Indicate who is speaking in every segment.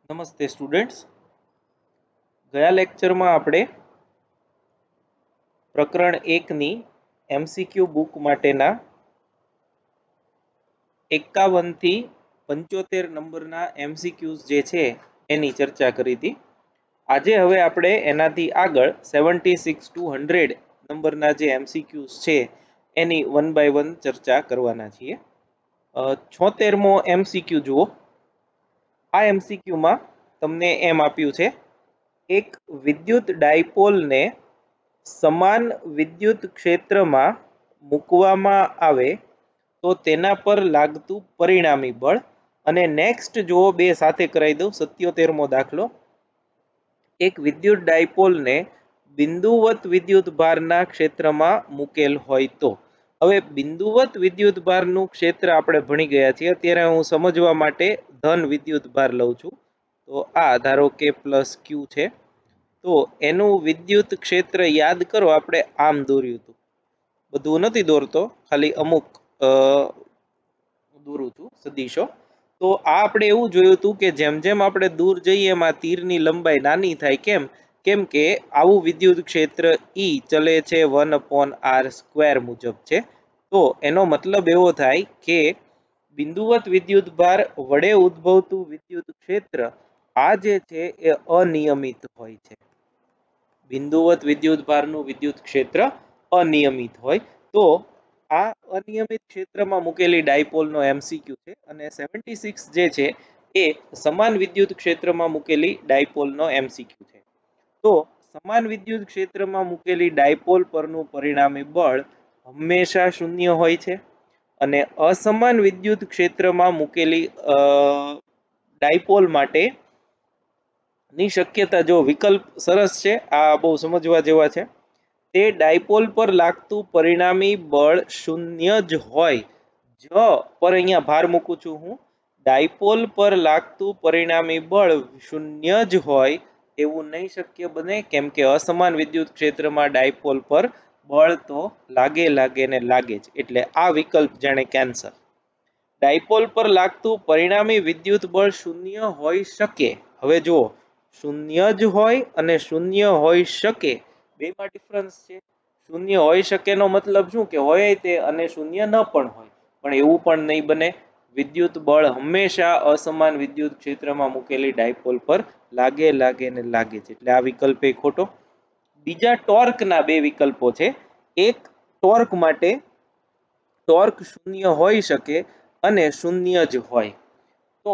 Speaker 1: નમસ્તે સ્ટુડન્ટ્સ. ગયા લેક્ચરમાં આપણે પ્રકરણ 1ની એમસીક્યુ બુક માટેના 51 થી 75 નંબરના એમસીક્યુઝ જે છે એની ચર્ચા કરી હતી. આજે હવે આપણે એનાથી આગળ 76 to 100 નંબરના જે એમસીક્યુઝ છે એની 1 by 1 ચર્ચા કરવાના છીએ. 76મો એમસીક્યુ જુઓ. આ એમસીક્યુમાં તમને એમ આપ્યું છે, એક વિદ્યુત ડાયપોલને સમાન વિદ્યુત ક્ષેત્રમાં મૂકવામાં આવે તો તેના પર લાગતું પરિણામી બળ. અને નેક્સ્ટ જો બે સાથે કરાવી દઉં. 77મો દાખલો, એક વિદ્યુત ડાયપોલને બિંદુવત વિદ્યુત ભારના ક્ષેત્રમાં મૂકેલ હોય તો. હવે બિંદુવત વિદ્યુત ભારનું ક્ષેત્ર આપણે ભણી ગયા છીએ. અત્યારે હું સમજવા માટે ધન વિદ્યુત ભાર લઉં છું. તો આ ધારો કે પ્લસ ક્યુ છે, તો એનું વિદ્યુત ક્ષેત્ર યાદ કરો. આપણે આમ દોર્યું હતું, બધું નથી દોરતો, ખાલી અમુક દોરું છું સદીશો. તો આ આપણે એવું જોયું હતું કે જેમ જેમ આપણે દૂર જઈએ એમાં તીરની લંબાઈ નાની થાય. કેમ કે આવું વિદ્યુત ક્ષેત્ર ઈ ચલે છે 1/r² મુજબ છે. તો એનો મતલબ એવો થાય કે બિંદુવત વિદ્યુત ભાર વડે ઉદ્ભવતું વિદ્યુત ક્ષેત્ર આ જે છે એ અનિયમિત હોય છે. બિંદુવત વિદ્યુત ભારનું વિદ્યુત ક્ષેત્ર અનિયમિત હોય. તો આ અનિયમિત ક્ષેત્રમાં મૂકેલી ડાયપોલનો એમસીક્યુ છે. અને 76 જે છે એ સમાન વિદ્યુત ક્ષેત્રમાં મૂકેલી ડાયપોલનો એમસીક્યુ છે. તો સમાન વિદ્યુત ક્ષેત્રમાં મૂકેલી ડાયપોલ પરનું પરિણામી બળ હંમેશા શૂન્ય હોય છે. અને અસમાન વિદ્યુત ક્ષેત્રમાં મૂકેલી ડાયપોલ માટે ની શક્યતા, જો વિકલ્પ સરસ છે, આ બહુ સમજવા જેવા છે. તે ડાયપોલ પર લાગતું પરિણામી બળ શૂન્ય જ હોય. પર અહીંયા ભાર મૂકું છું હું. ડાયપોલ પર લાગતું પરિણામી બળ શૂન્ય જ હોય એવું નહીં શક્ય બને, કેમ કે અસમાન વિદ્યુત ક્ષેત્રમાં ડાયપોલ પર બળ તો લાગે ને લાગે જ. એટલે આ વિકલ્પ જાણે કેન્સર. ડાયપોલ પર લાગતું પરિણામી વિદ્યુત બળ શૂન્ય હોઈ શકે. હવે જુઓ, શૂન્ય જ હોય અને શૂન્ય હોઈ શકે, બેમાં ડિફરન્સ છે. શૂન્ય હોઈ શકે નો મતલબ શું, કે હોય તે અને શૂન્ય ન પણ હોય. પણ એવું પણ નહીં બને. વિદ્યુત બળ હંમેશા અસમાન વિદ્યુત ક્ષેત્રમાં મૂકેલી ડાયપોલ પર લાગે ને લાગે છે. એટલે આ વિકલ્પ એ ખોટો. બીજા ટોર્કના બે વિકલ્પો છે. એક, ટોર્ક માટે ટોર્ક શૂન્ય હોઈ શકે અને શૂન્ય જ હોય. તો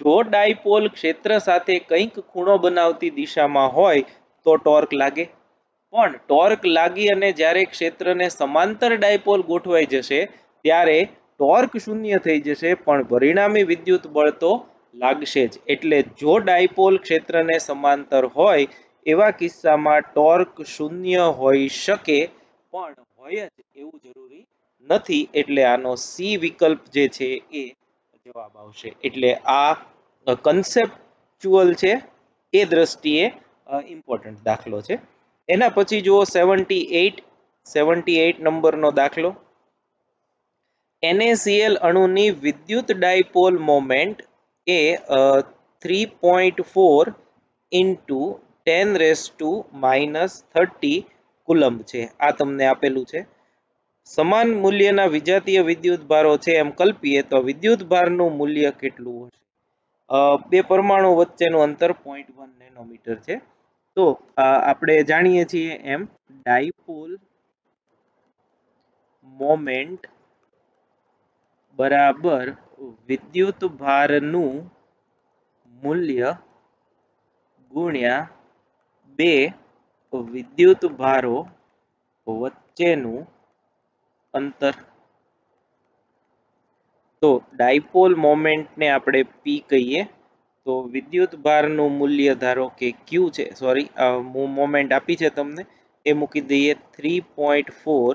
Speaker 1: જો ડાયપોલ ક્ષેત્ર સાથે કંઈક ખૂણો બનાવતી દિશામાં હોય તો ટોર્ક લાગે. પણ ટોર્ક લાગી અને જ્યારે ક્ષેત્રને સમાંતર ડાયપોલ ગોઠવાઈ જશે ત્યારે ટોર્ક શૂન્ય થઈ જશે, પણ પરિણામી વિદ્યુત બળ તો લાગશે જ. એટલે જો ડાયપોલ ક્ષેત્રને સમાંતર હોય એવા કિસ્સામાં ટોર્ક શૂન્ય હોઈ શકે, પણ હોય જ એવું જરૂરી નથી. એટલે આનો સી વિકલ્પ જે છે એ જવાબ આવશે. એટલે આ કન્સેપ્ચ્યુઅલ છે, એ દ્રષ્ટિએ ઇમ્પોર્ટન્ટ દાખલો છે. એના પછી જુઓ 78 નંબરનો દાખલો. NaCl અણુની વિદ્યુત ડાયપોલ મોમેન્ટ એ 3.4 into 10⁻³ કુલમ્બ છે. આ તમને આપેલું છે. સમાન મૂલ્યના વિજાતીય વિદ્યુત ભારો છે એમ કલ્પીએ તો વિદ્યુત ભારનું મૂલ્ય કેટલું હશે? બે પરમાણુ વચ્ચેનું અંતર 0.1 નેનોમીટર છે. તો આપણે જાણીએ છીએ એમ ડાયપોલ મોમેન્ટ બરાબર વિદ્યુત ભારનું મૂલ્ય ગુણ્યા બે વિદ્યુત ભારો વચ્ચેનું અંતર. તો ડાયપોલ મોમેન્ટને આપણે પી કહીએ. તો વિદ્યુત ભારનું મૂલ્ય ધારો કે ક્યુ છે, સોરી મોમેન્ટ આપી છે તમને, એ મૂકી દઈએ 3.4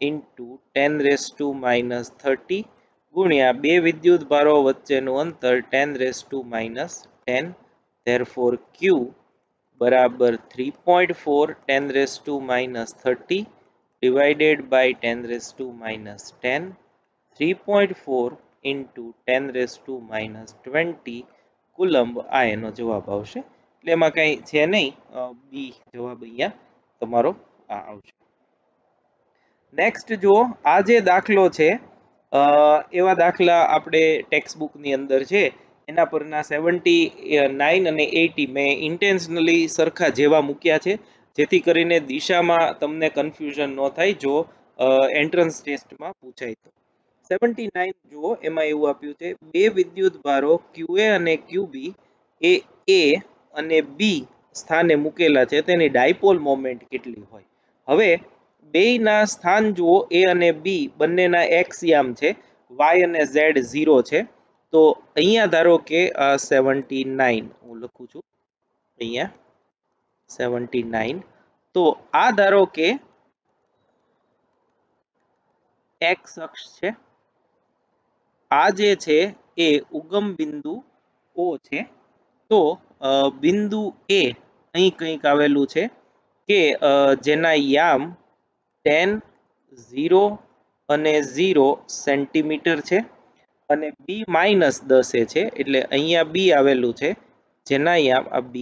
Speaker 1: into 10⁻³ ગુણ્યા બે વિદ્યુત ભારો વચ્ચેનું અંતર 10⁻10. therefore q બરાબર 3.4 10⁻³ divided by 10⁻10. 3.4 into 10⁻20 કુલંબ, આ એનો જવાબ આવશે. એટલે એમાં કઈ છે નહીં, બી જવાબ અહીંયા તમારો આ આવશે. નેક્સ્ટ જુઓ, આ જે દાખલો છે એવા દાખલા આપણે ટેક્સ્ટ બુકની અંદર છે એના પરના 79 અને 80 મેં ઇન્ટેન્શનલી સરખા જેવા મૂક્યા છે, જેથી કરીને દિશામાં તમને કન્ફ્યુઝન ન થાય જો એન્ટ્રન્સ ટેસ્ટમાં પૂછાય તો. 79 જુઓ, એમાં એવું આપ્યું છે બે વિદ્યુત ભારો QA અને QB એ A અને B સ્થાને મૂકેલા છે, તેની ડાયપોલ મોમેન્ટ કેટલી હોય. હવે બેયના સ્થાન જુઓ, A અને B બંનેના x યામ છે, y અને z 0 છે. તો અહીંયા ધારો કે 79 હું લખું છું અહીંયા 79. તો આ ધારો કે x અક્ષ છે, આ જે છે એ ઉગમ બિંદુ O છે. તો બિંદુ A અહીં કંઈક આવેલું છે કે જેના યામ 10, 0 અને 0 સેન્ટીમીટર છે, અને B -10 છે, એટલે અહીંયા B આવેલું છે જેના યામ આ B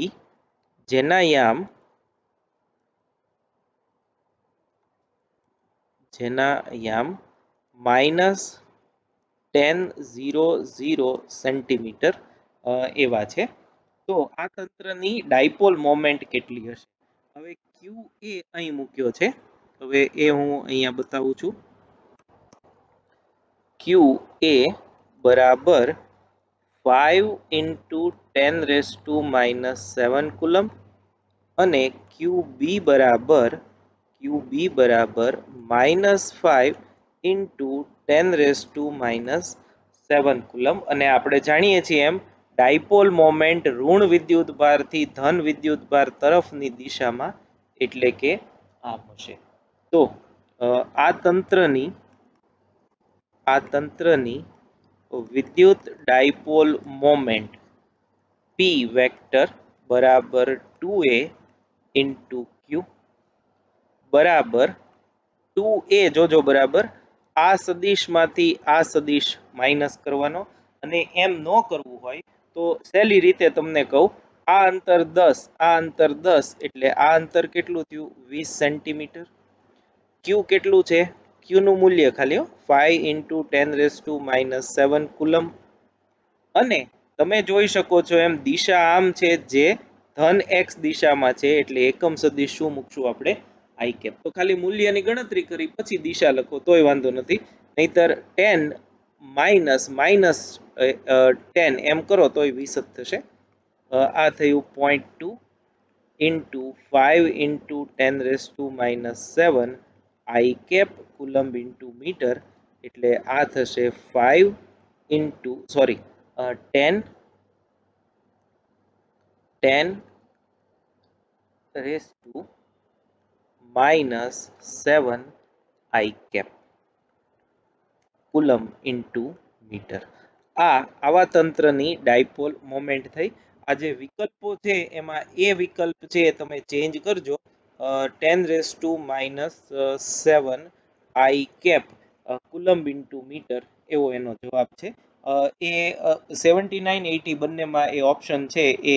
Speaker 1: જેના યામ -10, 0, 0 સેન્ટીમીટર એવા છે. તો આ તંત્રની ડાયપોલ મોમેન્ટ કેટલી હશે. હવે QA અહીં મૂક્યો છે, હવે એ હું અહીંયા બતાવું છું. QA બરાબર 5 × 10⁻⁻7 કુલમ અને QB બરાબર -5 × 10⁻⁻7 કુલમ. અને આપણે જાણીએ છીએ એમ ડાયપોલ મોમેન્ટ ઋણ વિદ્યુતભારથી ધન વિદ્યુતભાર તરફની દિશામાં એટલે કે આમ હશે. તો આ તંત્રની વિદ્યુત ડાયપોલ મોમેન્ટ P વેક્ટર બરાબર 2A × Q બરાબર 2A, જોજો બરાબર આ સદિશમાંથી આ સદિશ માઇનસ કરવાનો, અને એમ ન કરવું હોય તો સહેલી રીતે તમને કહું, આ અંતર 10, આ અંતર 10, એટલે આ અંતર કેટલું થયું 20 સેન્ટીમીટર. Q કેટલું છે, Q નું મૂલ્ય ખાલી 5 × 10⁻⁻7 કુલમ. અને તમે જોઈ શકો છો એમ દિશા આમ છે જે ધન x દિશામાં છે, એટલે એકમ સદિશ શું મૂકશું આપણે I કેપ. તો ખાલી મૂલ્યની ગણતરી કરી પછી દિશા લખો તોય વાંધો નથી, નહીતર 10 -10 એમ કરો તોય 20 જ થશે. આ થયું 0.2 × 5 × 10⁻⁻7 I કેપ કુલમ × મીટર, એટલે આ થશે 10⁻⁻7 I કેપ કુલમ × મીટર. આવા તંત્રની ડાયપોલ મોમેન્ટ થઈ. આ જે વિકલ્પો છે એમાં એ વિકલ્પ છે તમે ચેન્જ કરજો, 10⁻⁻7 I કેપ કુલમ × મીટર એવો એનો જવાબ છે. એ 79, 80 બંનેમાં એ ઓપ્શન છે એ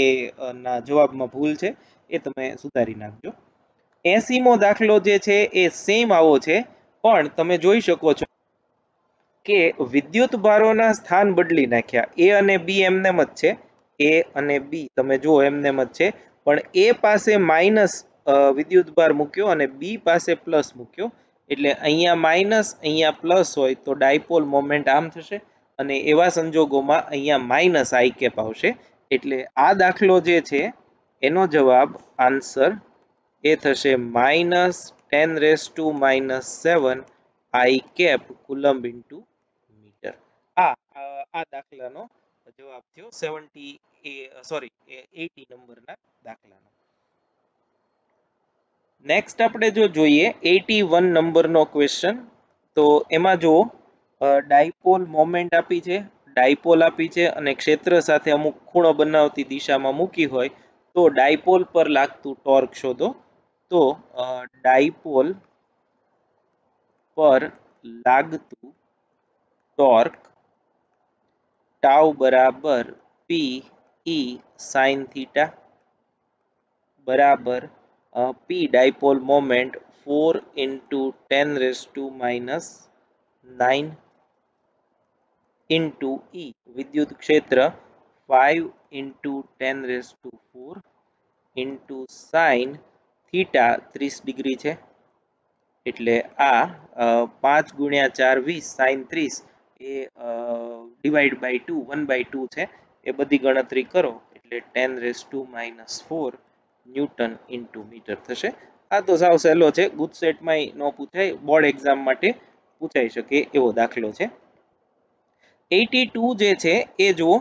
Speaker 1: ના જવાબમાં ભૂલ છે, એ તમે સુધારી નાખજો. 80મો દાખલો જે છે એ સેમ આવો છે, પણ તમે જોઈ શકો છો કે વિદ્યુત ભારોના સ્થાન બદલી નાખ્યા. A અને B એમનેમ જ છે, A અને B તમે જુઓ એમનેમ જ છે, પણ A પાસે માઇનસ વિદ્યુત ભાર મૂક્યો અને B પાસે પ્લસ મૂક્યો, એટલે અહીંયા માઇનસ અહીંયા પ્લસ હોય તો ડાયપોલ મોમેન્ટ આમ થશે, અને એવા સંજોગોમાં અહીંયા માઇનસ I કેપ આવશે. એટલે આ દાખલો જે છે એનો જવાબ આન્સર એ થશે -10⁻⁻7 I કેપ કુલમ × મીટર. આ દાખલાનો જવાબ થયો 80 નંબરના દાખલાનો. નેક્સ્ટ આપણે જો જોઈએ 81 નંબરનો ક્વેશ્ચન, તો એમાં જો ડાયપોલ મોમેન્ટ આપી છે, ડાયપોલ આપી છે અને ક્ષેત્ર સાથે અમુક ખૂણો બનાવતી દિશામાં મૂકી હોય તો ડાયપોલ પર લાગતું ટોર્ક શોધો. તો ડાયપોલ પર લાગતું ટોર્ક ટાઉ બરાબર P E sin theta બરાબર P dipole moment 4 into 10 raised to minus 9 into E વિદ્યુત ક્ષેત્ર 5 into 10 raised to 4 into sin theta 30 degree છે એટલે આ 5 ગુણ્યા 4 20 sin 30 એ ડિવાઈડ બાય 2 1/2 છે એ બધી ગણતરી કરો એટલે 10 raised to minus 4 newton into metre થશે આ તો સાવ સહેલો છે ગુજસેટમાં નો પૂછાય બોર્ડ એક્ઝામ માટે પૂછાઈ શકે એવો દાખલો છે 82 જે છે એ જુઓ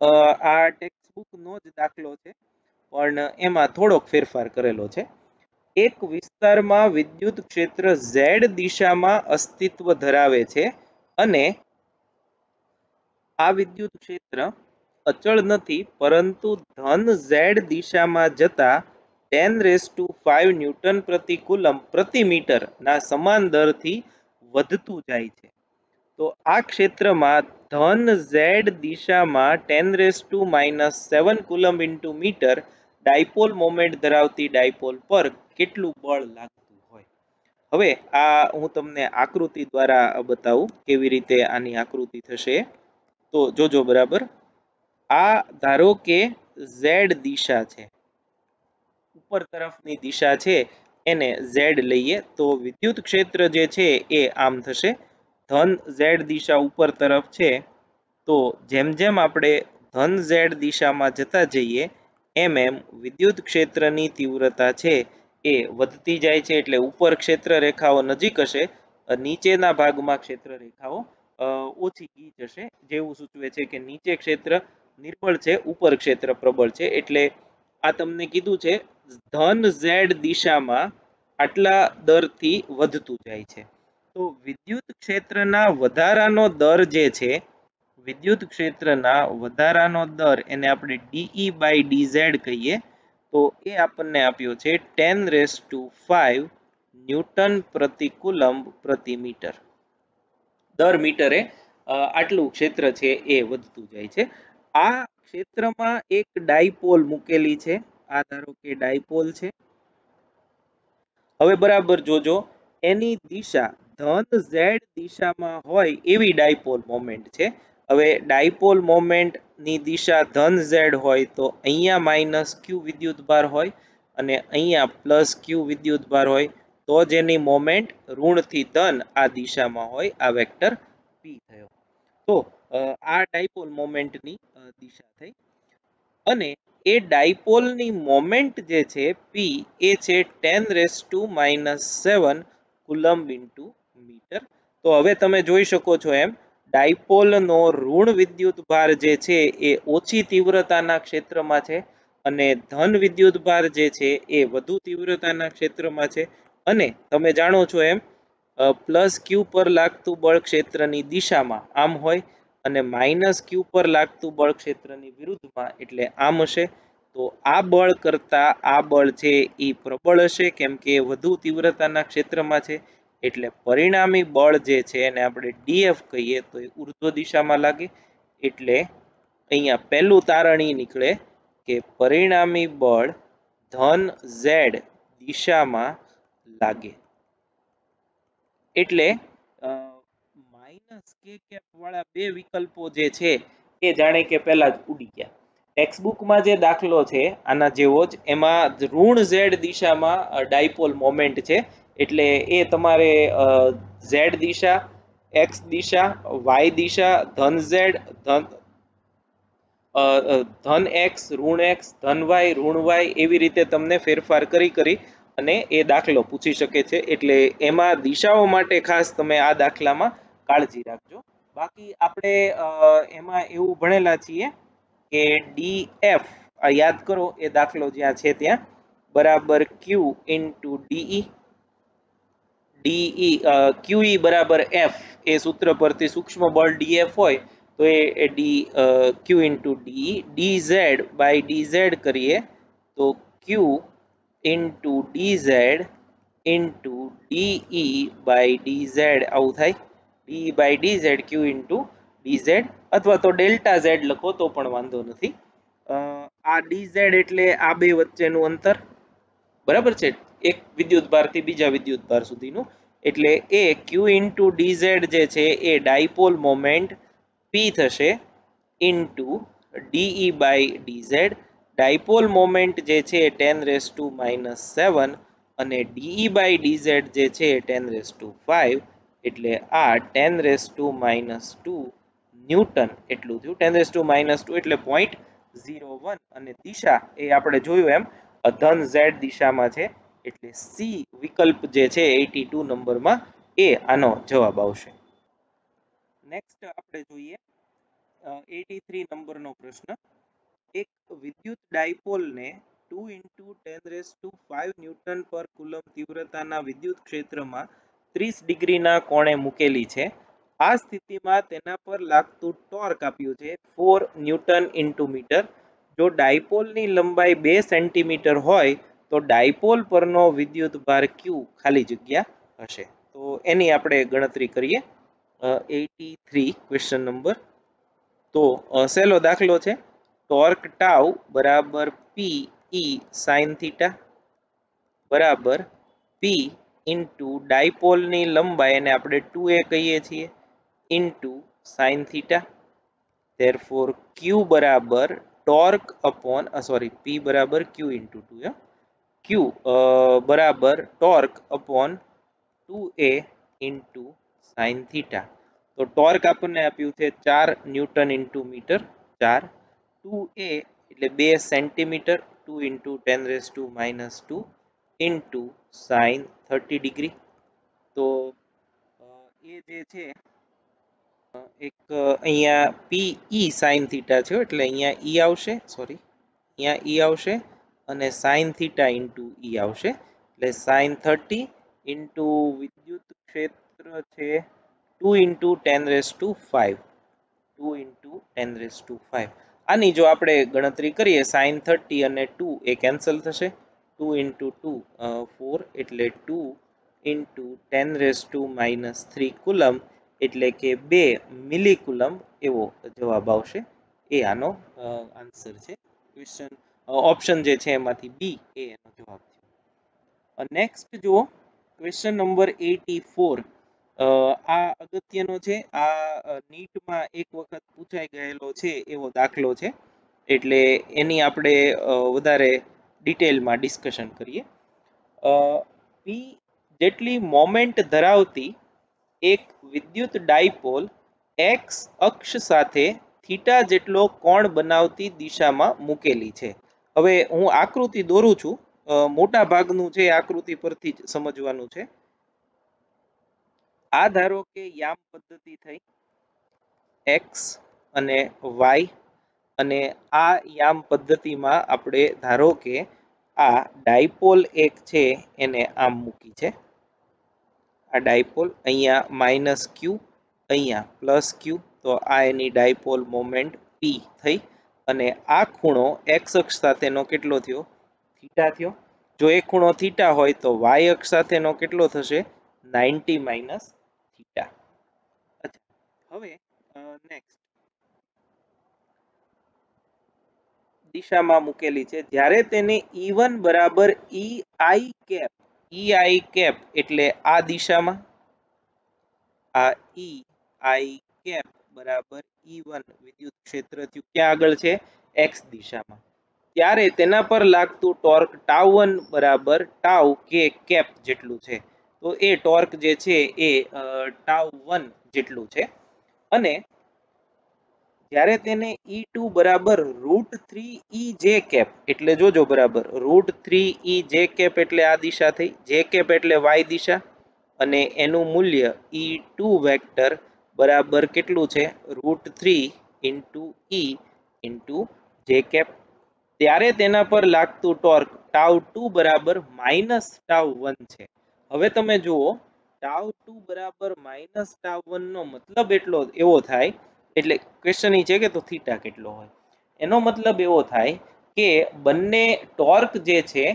Speaker 1: આ ટેક્સ્ટ બુક નો જ દાખલો છે પણ એમાં થોડોક ફેરફાર કરેલો છે એક વિસ્તારમાં વિદ્યુત ક્ષેત્ર Z દિશામાં અસ્તિત્વ ધરાવે છે અને આ વિદ્યુત ક્ષેત્ર અચળ નથી પરંતુ ધન Z દિશામાં જતા 10⁵ ન્યૂટન પ્રતિ કુલમ પ્રતિ મીટર ના સમાન દરથી વધતું જાય છે તો આ ક્ષેત્રમાં ધન Z દિશામાં 10⁻⁻7 coulomb into metre dipole moment ધરાવતી ડાયપોલ પર કેટલું બળ લાગતું હોય હવે આ હું તમને આકૃતિ દ્વારા બતાવું કેવી રીતે આની આકૃતિ થશે તો જોજો બરાબર આ ધારો કે Z દિશા છે ઉપર તરફની દિશા છે એને Z લઈએ તો વિદ્યુત ક્ષેત્ર જે છે એ આમ થશે ધન Z દિશા ઉપર તરફ છે તો જેમ જેમ આપણે ધન Z દિશામાં જતા જઈએ એમ એમ વિદ્યુત ક્ષેત્રની તીવ્રતા છે એ વધતી જાય છે એટલે ઉપર ક્ષેત્ર રેખાઓ નજીક હશે નીચેના ભાગમાં ક્ષેત્ર રેખાઓ ઓછી ગઈ જશે જેવું સૂચવે છે કે નીચે ક્ષેત્ર નિર્બળ છે ઉપર ક્ષેત્ર પ્રબળ છે એટલે આ તમને કીધું છે ધન Z દિશામાં આટલા દરથી વધતું જાય છે તો વિદ્યુત ક્ષેત્રના વધારાનો દર જે છે વિદ્યુત ક્ષેત્રના વધારાનો દર એને આપણે dE/dz કહીએ તો એ આપણને આપ્યો છે 10⁵ ન્યૂટન પ્રતિ કુલમ પ્રતિ મીટર દર મીટરે આટલું ક્ષેત્ર છે એ વધતું જાય છે આ ક્ષેત્રમાં એક ડાયપોલ મૂકેલી છે આ ધારો કે ડાયપોલ છે હવે બરાબર જોજો એની દિશા ધન Z દિશામાં હોય એવી ડાયપોલ મોમેન્ટ છે હવે ડાયપોલ મોમેન્ટ ની દિશા ધન Z હોય તો અહીંયા માઇનસ Q વિદ્યુત ભાર હોય અને અહીંયા પ્લસ Q વિદ્યુત ભાર હોય તો જ એની મોમેન્ટ ઋણથી ધન આ દિશામાં હોય આ વેક્ટર P થયો તો આ ડાયપોલ મોમેન્ટની દિશા થઈ અને એ ડાયપોલની મોમેન્ટ જે છે P એ છે 10⁻⁻7 કુલમ્બ ઇન્ટુ મીટર તો હવે તમે જોઈ શકો છો એમ ડાયપોલનો ઋણ વિદ્યુત ભાર જે છે એ ઓછી તીવ્રતાના ક્ષેત્રમાં છે અને ધન વિદ્યુત ભાર જે છે એ વધુ તીવ્રતાના ક્ષેત્રમાં છે અને તમે જાણો છો એમ પ્લસ Q પર લાગતું બળ ક્ષેત્રની દિશામાં આમ હોય અને માઇનસ Q પર લાગતું બળ ક્ષેત્રની વિરુદ્ધમાં એટલે આમ હશે તો આ બળ કરતા આ બળ છે એ પ્રબળ હશે કેમ કે વધુ તીવ્રતાના ક્ષેત્રમાં છે એટલે પરિણામી બળ જે છે એને આપણે DF કહીએ તો એ ઉર્ધ્વ દિશામાં લાગે એટલે અહીંયા પહેલું તારણ ઈ નીકળે કે પરિણામી બળ ધન Z દિશામાં લાગે એટલે માઇનસ કે કેપ વાળા બે વિકલ્પો જે છે એ જાણે કે પહેલા જ ઉડી ગયા ટેક્સ્ટ બુકમાં જે દાખલો છે આના જેવો જ એમાં ઋણ Z દિશામાં ડાયપોલ મોમેન્ટ છે એટલે એ તમારે Z દિશા X દિશા Y દિશા ધન Z ધન X ઋણ X ધન Y ઋણ Y એવી રીતે તમને ફેરફાર કરી અને એ દાખલો પૂછી શકે છે એટલે એમાં દિશાઓ માટે ખાસ તમે આ દાખલામાં કાળજી રાખજો બાકી આપણે એમાં એવું ભણેલા છીએ કે DF યાદ કરો એ દાખલો જ્યાં છે ત્યાં બરાબર Q ઇન્ટુ DE QE બરાબર F એ સૂત્ર પરથી સૂક્ષ્મ બળ DF હોય તો એ Q ઇન્ટુ DE dz/dz કરીએ તો Q into dz into DE/dz આવું થાય DE/dz Q ઇન્ટુ dz અથવા તો ડેલ્ટા Z લખો તો પણ વાંધો નથી આ dz એટલે આ બે વચ્ચેનું અંતર, બરાબર છે, એક વિદ્યુતભાર થી બીજા વિદ્યુતભાર સુધીનું, એટલે એ q ઇન્ટુ dz જે છે એ ડાયપોલ મોમેન્ટ p થશે into de by dz. Dipole moment જે છે એ 10⁻⁻⁷ અને de બાય dz જે છે એ 10⁵ એટલે આ 10⁻² ન્યૂટન એટલું થયું. 10⁻² એટલે 0.01 અને દિશા એ આપણે જોયું એમ ધન z દિશામાં છે, એટલે સી વિકલ્પ જે છે 82 નંબરમાં એ આનો જવાબ આવશે. નેક્સ્ટ આપણે જોઈએ 83 નંબરનો પ્રશ્ન. એક વિદ્યુત ડાયપોલને 2 × 10⁵ ન્યૂટન પર કુલમ તીવ્રતાના વિદ્યુત ક્ષેત્રમાં 30 ડિગ્રીના કોણે મૂકેલી છે. આ સ્થિતિમાં તેના પર લાગતું ટોર્ક આપ્યું છે 4 ન્યૂટન × મીટર. જો ડાયપોલની લંબાઈ 2 સેન્ટીમીટર હોય તો ડાયપોલ પરનો વિદ્યુત ભાર q ખાલી જગ્યા હશે. તો એની આપણે ગણતરી કરીએ. 83 ક્વેશ્ચન નંબર. તો સહેલો દાખલો છે. ટોર્ક ટાઉ બરાબર p e sin થીટા બરાબર p ઇન્ટુ ડાયપોલની લંબાઈ એને આપણે 2a કહીએ છીએ into sin theta. therefore q બરાબર ટોર્ક અપોન p બરાબર q ઇન્ટુ 2 q બરાબર torque upon 2a into sin theta. તો ટોર્ક આપણને આપ્યું છે 4 ન્યૂટન ઇન્ટુ મીટર 4, 2a એટલે 2 centimetre 2 into 10⁻² into sign 30 degree. તો એ જે છે એક અહીંયા પી ઈ સાઇન થીટા છે એટલે અહીંયા ઈ આવશે, સોરી અહીંયા ઈ આવશે અને સાઇન થીટા ઇન્ટુ ઈ આવશે, એટલે સાઇન 30 ઇન્ટુ વિદ્યુત ક્ષેત્ર છે 2 ઇન્ટુ 10⁵ 2 ઇન્ટુ 10⁵. આની જો આપણે ગણતરી કરીએ સાઇન 30 અને 2 એ કેન્સલ થશે, 2 ઇન્ટુ 2 4 એટલે 2 ઇન્ટુ 10⁻³ કુલમ એટલે કે 2 મિલી કુલમ એવો જવાબ આવશે. એ આનો આન્સર છે. ક્વેશ્ચન ઓપ્શન જે છે એમાંથી બી એ એનો જવાબ છે. નેક્સ્ટ જુઓ ક્વેશ્ચન નંબર 84. આ અગત્યનો છે. આ નીટમાં એક વખત પૂછાઈ ગયેલો છે એવો દાખલો છે, એટલે એની આપણે વધારે ડિટેલમાં ડિસ્કશન કરીએ. પી જેટલી મોમેન્ટ ધરાવતી એક વિદ્યુત ડાયપોલ એક્સ અક્ષ સાથે થીટા જેટલો કોણ બનાવતી દિશામાં મૂકેલી છે. હવે હું આકૃતિ દોરું છું, મોટા ભાગનું છે આકૃતિ પરથી જ સમજવાનું છે. આ ધારો કે યામ પદ્ધતિ થઈ એક્સ અને વાય, અને આ યામ પદ્ધતિમાં આપણે ધારો કે આ ડાયપોલ એક છે એને આમ મૂકી છે. આ ડાયપોલ અહીંયા માઇનસ ક્યુ અહીંયા પ્લસ ક્યુ, તો આ એની ડાયપોલ મોમેન્ટ પી થઈ અને આ ખૂણો એક્સ અક્ષ સાથેનો કેટલો થયો થીટા થયો. જો એ ખૂણો થીટા હોય તો વાય અક્ષ સાથેનો કેટલો થશે 90 માઇનસ થીટા. હવે નેક્સ્ટ દિશામાં મૂકેલી છે. જ્યારે તેને E1 બરાબર EI કેપ, EI કેપ એટલે આ દિશામાં, આ EI કેપ બરાબર E1 વિદ્યુત ક્ષેત્ર થયું ક્યાં આગળ છે એક્સ દિશામાં, ત્યારે તેના પર લાગતું ટોર્ક ટાઉ1 બરાબર ટાઉ કે કેપ જેટલું છે. તો એ ટોર્ક જે છે એ ટાઉ1 જેટલું છે. અને જ્યારે તેને E2 બરાબર √3 EJ કેપ એટલે જોજો બરાબર √3 EJ કેપ એટલે આ દિશા થઈ, જે કેપ એટલે વાય દિશા, અને એનું મૂલ્ય E2 વેક્ટર બરાબર કેટલું છે √3 into E into J cap. ત્યારે તેના પર લાગતું ટોર્ક ટાઉ2 બરાબર માઇનસ ટાઉ1 છે. હવે તમે જુઓ ટાઉ2 બરાબર માઇનસ ટાઉ1 નો મતલબ એટલો એવો થાય, એટલે ક્વેશ્ચન એ છે કે તો થીટા કેટલો હોય, એનો મતલબ એવો થાય કે બંને ટોર્ક જે છે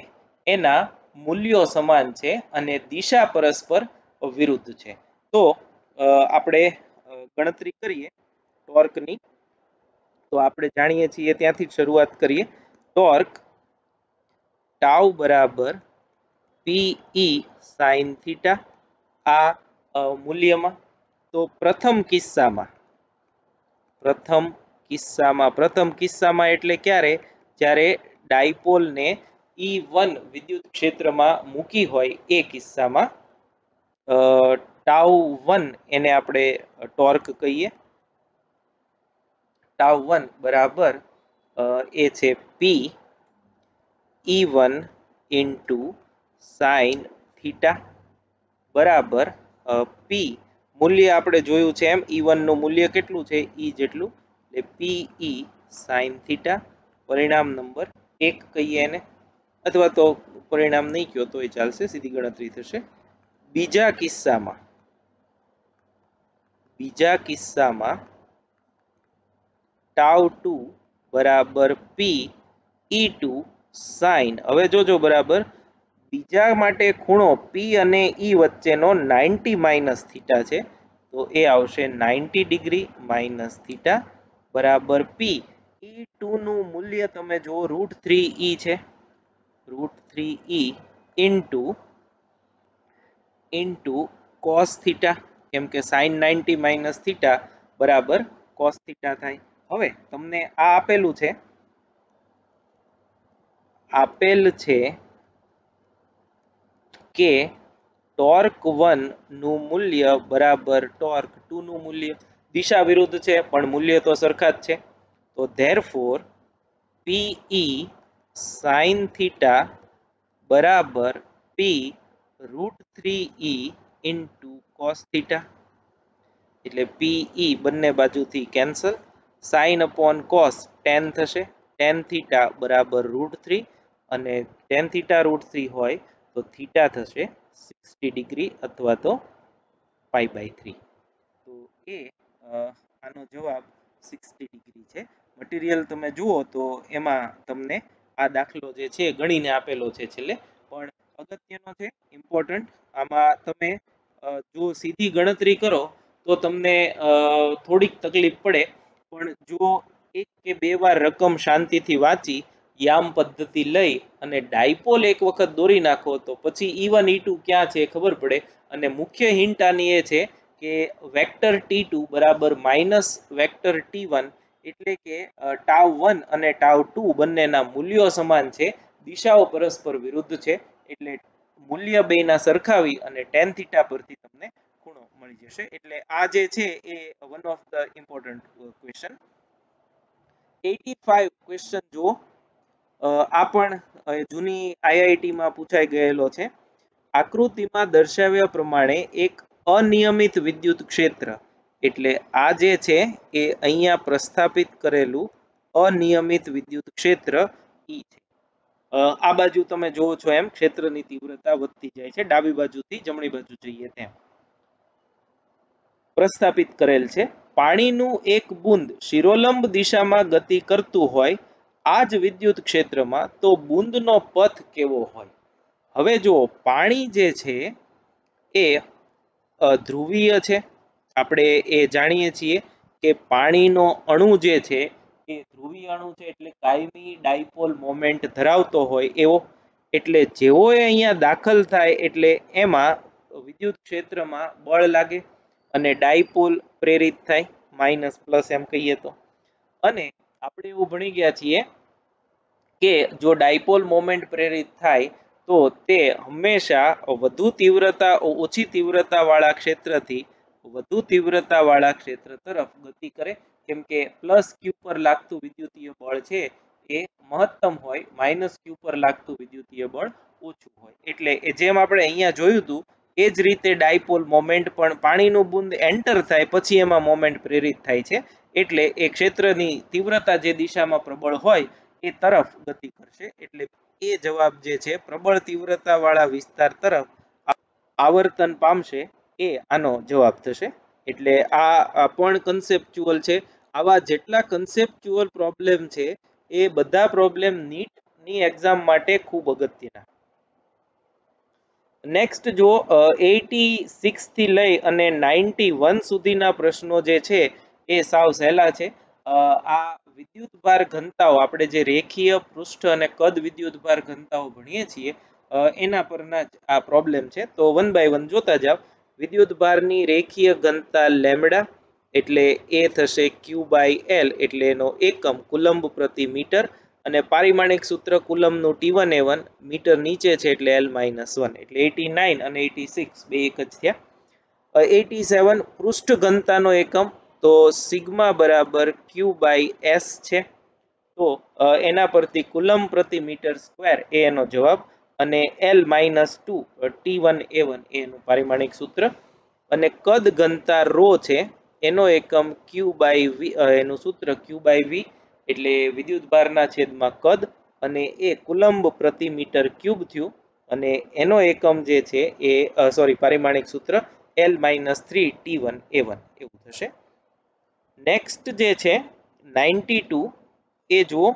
Speaker 1: એના મૂલ્યો સમાન છે અને દિશા પરસ્પર વિરુદ્ધ છે. તો આપણે ગણતરી કરીએ ટોર્કની. તો આપણે જાણીએ છીએ ત્યાંથી જ શરૂઆત કરીએ. ટોર્ક ટાઉ બરાબર પીઈ સાઇન થીટા આ મૂલ્યમાં. તો પ્રથમ કિસ્સામાં એટલે ક્યારે? જ્યારે ડાયપોલને E1 વિદ્યુત ક્ષેત્રમાં મૂકી હોય એ કિસ્સામાં ટાઉ 1 એને આપણે ટોર્ક કહીએ. ટાઉ 1 બરાબર એ છે પી E1 ઇન્ટુ સાઇન થીટા બરાબર પી મૂલ્ય આપણે જોયું છે એમ E1 નું મૂલ્ય કેટલું છે? E જેટલું, એટલે પીઈ સાઇન થીટા. પરિણામ નંબર 1 કહીએ એને, અથવા તો પરિણામ નહીં કહો તોય ચાલશે, સીધી ગણતરી થશે. બીજા કિસ્સામાં ટાઉ 2 બરાબર પી E2 સાઇન. હવે જોજો બરાબર, બીજા માટે ખૂણો પી અને ઈ વચ્ચેનો 90 માઇનસ થીટા છે, તો એ આવશે 90 ડિગ્રી માઇનસ થીટા બરાબર પી. E2 નું મૂલ્ય તમે જો √3e છે, √3e ઇન્ટુ કોસ થીટા, કેમ કે સાઇન 90 માઇનસ થીટા બરાબર કોસ થીટા થાય. હવે તમને આ આપેલ છે કે ટોર્ક 1 નું મૂલ્ય બરાબર ટોર્ક 2 નું મૂલ્ય. દિશા વિરુદ્ધ છે પણ મૂલ્ય તો સરખા જ છે. તો ધેરફોર પીઈ સાઇન થીટા બરાબર પી √3e ઇન્ટુ કોસ થીટા. એટલે પીઈ બંને બાજુથી cancel, sine upon cos ten થશે, ટેન થીટા બરાબર √3, અને ટેન થીટા √3 હોય તો થીટા થશે 60 ડિગ્રી અથવા તો π/3. તો એ આનો જવાબ 60 ડિગ્રી છે. મટીરિયલ તમે જુઓ તો એમાં તમને આ દાખલો જે છે ગણીને આપેલો છે છેલ્લે, પણ અગત્યનો છે, ઇમ્પોર્ટન્ટ. આમાં તમે જો સીધી ગણતરી કરો તો તમને થોડીક તકલીફ પડે, પણ જો એક કે બે વાર રકમ શાંતિથી વાંચી યામ પદ્ધતિ લઈ અને ડાયપોલ એક વખત દોરી નાખો તો પછી E1 E2 ક્યાં છે ખબર પડે. અને મુખ્ય હિન્ટ આની એ છે કે વેક્ટર T2 બરાબર માઇનસ વેક્ટર T1, એટલે કે ટાઉ 1 અને ટાઉ 2 બંનેના મૂલ્યો સમાન છે, દિશાઓ પરસ્પર વિરુદ્ધ છે, એટલે મૂલ્ય બેના સરખાવી અને ટેન થીટા પરથી તમને ખૂણો મળી જશે. એટલે આ જે છે એ one of the important question. 85 question જુઓ. આ પણ જૂની આઈઆઈટી માં પૂછાઈ ગયેલો છે. આકૃતિમાં દર્શાવ્યા પ્રમાણે એક અનિયમિત વિદ્યુત ક્ષેત્ર, એટલે આ જે છે એ અહીંયા પ્રસ્થાપિત કરેલું અનિયમિત વિદ્યુત ક્ષેત્ર ઈ છે. આ બાજુ તમે જોવો છો એમ ક્ષેત્રની તીવ્રતા વધતી જાય છે, ડાબી બાજુથી જમણી બાજુ જઈએ તેમ પ્રસ્થાપિત કરેલ છે. પાણીનું એક બુંદ શિરોલંબ દિશામાં ગતિ કરતું હોય આ જ વિદ્યુત ક્ષેત્રમાં, તો બુંદનો પથ કેવો હોય? હવે જો પાણી જે છે એ ધ્રુવીય છે, આપણે એ જાણીએ છીએ કે પાણીનો અણુ જે છે એ ધ્રુવીય અણુ છે, એટલે કાયમી ડાયપોલ મોમેન્ટ ધરાવતો હોય એવો. એટલે જેવો એ અહીંયા દાખલ થાય એટલે એમાં વિદ્યુત ક્ષેત્રમાં બળ લાગે અને ડાયપોલ પ્રેરિત થાય, માઇનસ પ્લસ એમ કહીએ તો. અને આપણે એવું ભણી ગયા છીએ કે જો ડાયપોલ મોમેન્ટ પ્રેરિત થાય તો તે હંમેશા વધુ તીવ્રતા ઓછી તીવ્રતા વાળા ક્ષેત્રથી વધુ તીવ્રતા વાળા ક્ષેત્ર તરફ ગતિ કરે, કેમ કે પ્લસ ક્યુ પર લાગતું વિદ્યુતીય બળ છે એ મહત્તમ હોય, માઇનસ ક્યુ પર લાગતું વિદ્યુતીય બળ ઓછું હોય. એટલે જેમ આપણે અહીંયા જોયું હતું એ જ રીતે ડાયપોલ મોમેન્ટ પણ પાણીનું બુંદ એન્ટર થાય પછી એમાં મોમેન્ટ પ્રેરિત થાય છે, એટલે એ ક્ષેત્રની તીવ્રતા જે દિશામાં પ્રબળ હોય એ તરફ ગતિ કરશે. એટલે એ જવાબ જે છે પ્રબળ તીવ્રતા વાળા વિસ્તાર તરફ આવર્તન પામશે, એ આનો જવાબ થશે. એટલે આ પણ કન્સેપ્ચ્યુઅલ છે. આવા જેટલા કન્સેપ્ચ્યુઅલ પ્રોબ્લેમ છે એ બધા પ્રોબ્લેમ નીટ ની એક્ઝામ માટે ખૂબ અગત્યના. નેક્સ્ટ જો 86 થી લઈ અને 91 સુધીના પ્રશ્નો જે છે એ સાવ સહેલા છે. આ વિદ્યુતભાર ઘનતાઓ આપણે જે રેખીય પૃષ્ઠ અને કદ વિદ્યુતભાર ઘનતાઓ ભણીએ છીએ એના પરના જ આ પ્રોબ્લેમ છે. તો વન બાય વન જોતા જાવ. વિદ્યુતભારની રેખીય ઘનતા લેમ્ડા એટલે એ થશે ક્યુ બાય એલ એટલે એનો એકમ કુલંબ પ્રતિ મીટર અને પારિમાણિક સૂત્ર કુલંબનું T1A1 મીટર નીચે છે એટલે L-1 એટલે 89 અને 86 બે એક જ થયા. 87 પૃષ્ઠ ઘનતાનો એકમ તો સિગ્મા બરાબર ક્યુ બાય એસ છે. તો એના પરથી કુલંબ પ્રતિ મીટર સ્ક્વેર એ એનો જવાબ અને L-2 T1A1 એનું પારિમાણિક સૂત્ર અને કદ ઘનતા રો છે એનો એકમ ક્યુ બાય વી એનું સૂત્ર ક્યુ બાય વી એટલે વિદ્યુતભારના છેદમાં કદ અને એ કુલંબ પ્રતિ મીટર ક્યુબ થયું અને એનો એકમ જે છે એ પારિમાણિક સૂત્ર L-3 T1A1 એવું થશે. નેક્સ્ટ જે છે 92 એ જુઓ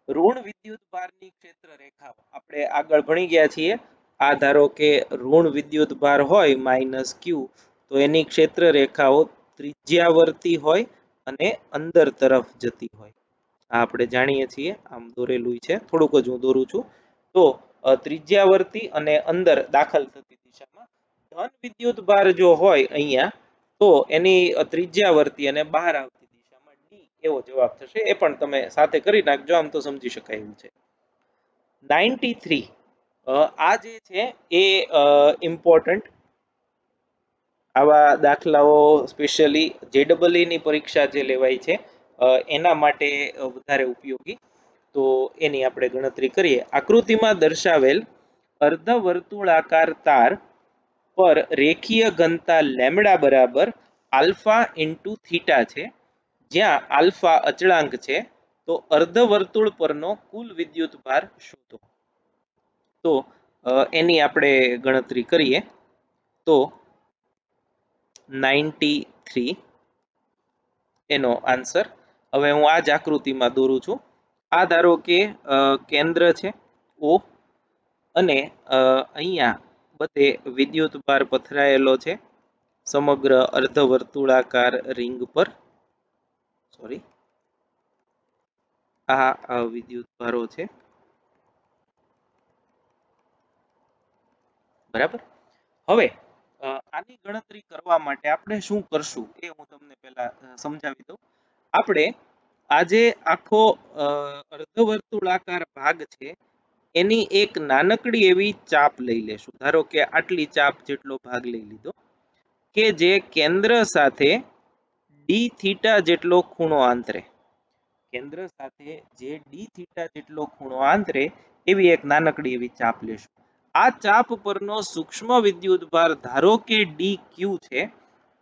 Speaker 1: ઋણ વિદ્યુતભારની ક્ષેત્ર રેખાઓ આપણે આગળ ભણી ગયા છીએ. આ ધારો કે ઋણ વિદ્યુતભાર હોય માઇનસ ક્યુ તો એની ક્ષેત્ર રેખાઓ ત્રિજ્યાવર્તી હોય અને અંદર તરફ જતી હોય. આ આપણે જાણીએ છીએ, આમ દોરેલું છે, થોડુંક જ હું દોરું છું. તો ત્રિજ્યાવર્તી અને અંદર દાખલ થતી દિશામાં ધન વિદ્યુતભાર જો હોય અહીંયા તો એની ત્રિજ્યાવર્તી અને બહાર આવતી દિશામાં ડી એવો જવાબ થશે. એ પણ તમે સાથે કરી નાખજો, આમ તો સમજી શકાય એવું છે. 93 આ જે છે એ ઇમ્પોર્ટન્ટ આવા દાખલાઓ સ્પેશિયલી JEE ની પરીક્ષા જે લેવાય છે એના માટે વધારે ઉપયોગી. તો એની આપણે ગણતરી કરીએ. આકૃતિમાં દર્શાવેલ અર્ધવર્તુળાકાર તાર પર રેખીય ઘનતા લેમ્ડા બરાબર આલ્ફા ઇન્ટુ થીટા છે, જ્યાં આલ્ફા અચળાંક છે. તો અર્ધવર્તુળ પરનો કુલ વિદ્યુતભાર શોધો. તો એની આપણે ગણતરી કરીએ. તો 93 એનો આન્સર. હવે હું આ જ આકૃતિમાં દોરું છું. આ ધારો કે કેન્દ્ર છે O અને અહીંયા બધે વિદ્યુતભાર પથરાયેલો છે સમગ્ર અર્ધવર્તુળાકાર રિંગ પર. આ વિદ્યુતભારો છે, બરાબર. હવે આની ગણતરી કરવા માટે આપણે શું કરશું એ હું તમને પહેલા સમજાવી દઉં. આપણે આજે આખો અર્ધવર્તુળાકાર ભાગ છે એની એક નાનકડી એવી ચાપ લઈ લેશું. ધારો કે આટલી ચાપ જેટલો ભાગ લઈ લીધો કે જે કેન્દ્ર સાથે ડી થીટા જેટલો ખૂણો આંતરે. કેન્દ્ર સાથે જે ડી થીટા જેટલો ખૂણો આંતરે એવી એક નાનકડી એવી ચાપ લેશું. આ ચાપ પરનો સૂક્ષ્મ વિદ્યુતભાર ધારો કે DQ છે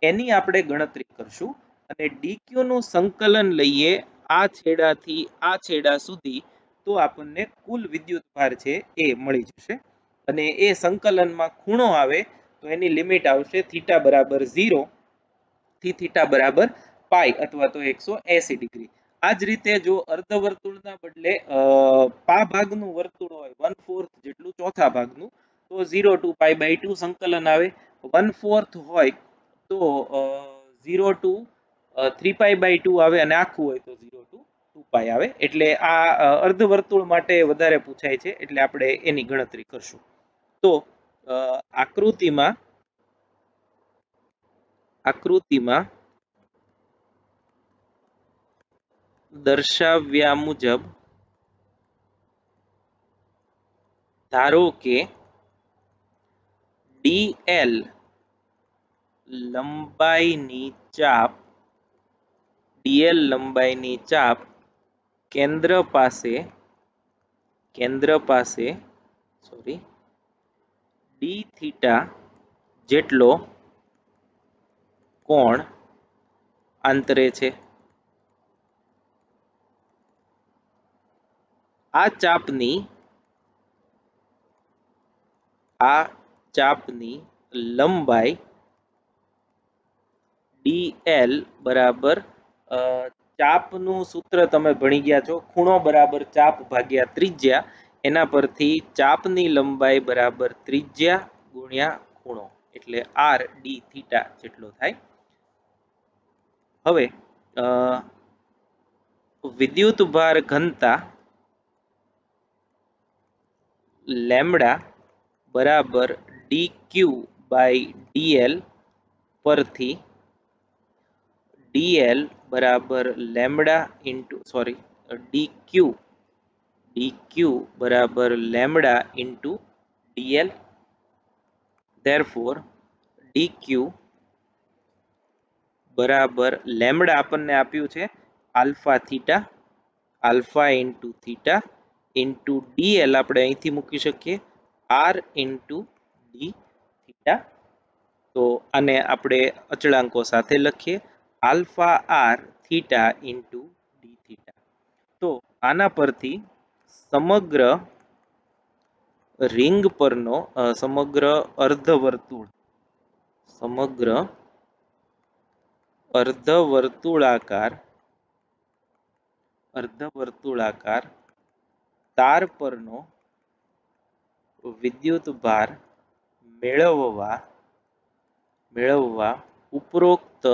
Speaker 1: એની આપણે ગણતરી કરશું અને DQ નું સંકલન લઈએ આ છેડાથી આ છેડા સુધી તો આપણને કુલ વિદ્યુતભાર છે એ મળી જશે. અને એ સંકલનમાં ખૂણો આવે તો એની લિમિટ આવશે થીટા બરાબર 0 થી થીટા બરાબર પાઈ અથવા તો 180 ડિગ્રી. આ જ રીતે જો અર્ધવર્તુળના બદલે પા ભાગનું વર્તુળ હોય 1/4 જેટલું ચોથા ભાગનું તો 0 to પાઈ બાય 2 સંકલન આવે. 1/4 હોય તો 0 to 3 પાઈ બાય 2 આવે અને આખું હોય તો 0 to 2 પાઈ આવે. એટલે આ અર્ધવર્તુળ માટે વધારે પૂછાય છે એટલે આપણે એની ગણતરી કરશું. તો આકૃતિમાં દર્શાવ્યા મુજબ ધારો કે DL લંબાઈની ચાપ કેન્દ્ર પાસે ડી થીટા જેટલો કોણ આંતરે છે. આ ચાપની લંબાઈ DL બરાબર ચાપનું સૂત્ર તમે ભણી ગયા છો, ખૂણો બરાબર ચાપ ભાગ્યા ત્રિજ્યા. એના પરથી ચાપની લંબાઈ બરાબર ત્રિજ્યા ગુણ્યા ખૂણો એટલે R D થીટા જેટલો થાય. હવે વિદ્યુત ભાર ઘનતા લેમ્બડા બરાબર dq બાય dl પરથી dl બરાબર લેમ્બડા ઇન્ટુ dq બરાબર lambda into dl. therefore dq બરાબર લેમ્બડા આપણને આપ્યું છે alpha into theta into dl આપણે અહીંથી મૂકી શકીએ r ઇન્ટુ ડી થીટા. તો આને આપણે અચળાંકો સાથે લખીએ alpha R theta into D theta. તો આના પરથી સમગ્ર રિંગ પરનો સમગ્ર અર્ધવર્તુળાકાર તાર પરનો વિદ્યુત ભાર મેળવવા ઉપરોક્ત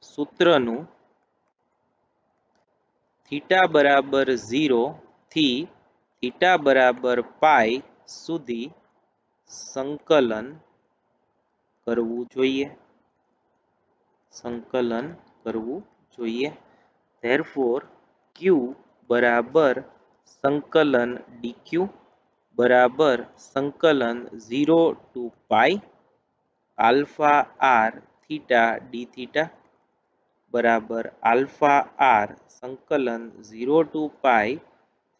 Speaker 1: સૂત્રનું થીટા બરાબર 0 થી થીટા બરાબર પાઈ સુધી સંકલન કરવું જોઈએ. therefore q બરાબર સંકલન dq બરાબર સંકલન 0 to pi alpha R theta d theta બરાબર આલ્ફા આર સંકલન 0 to pi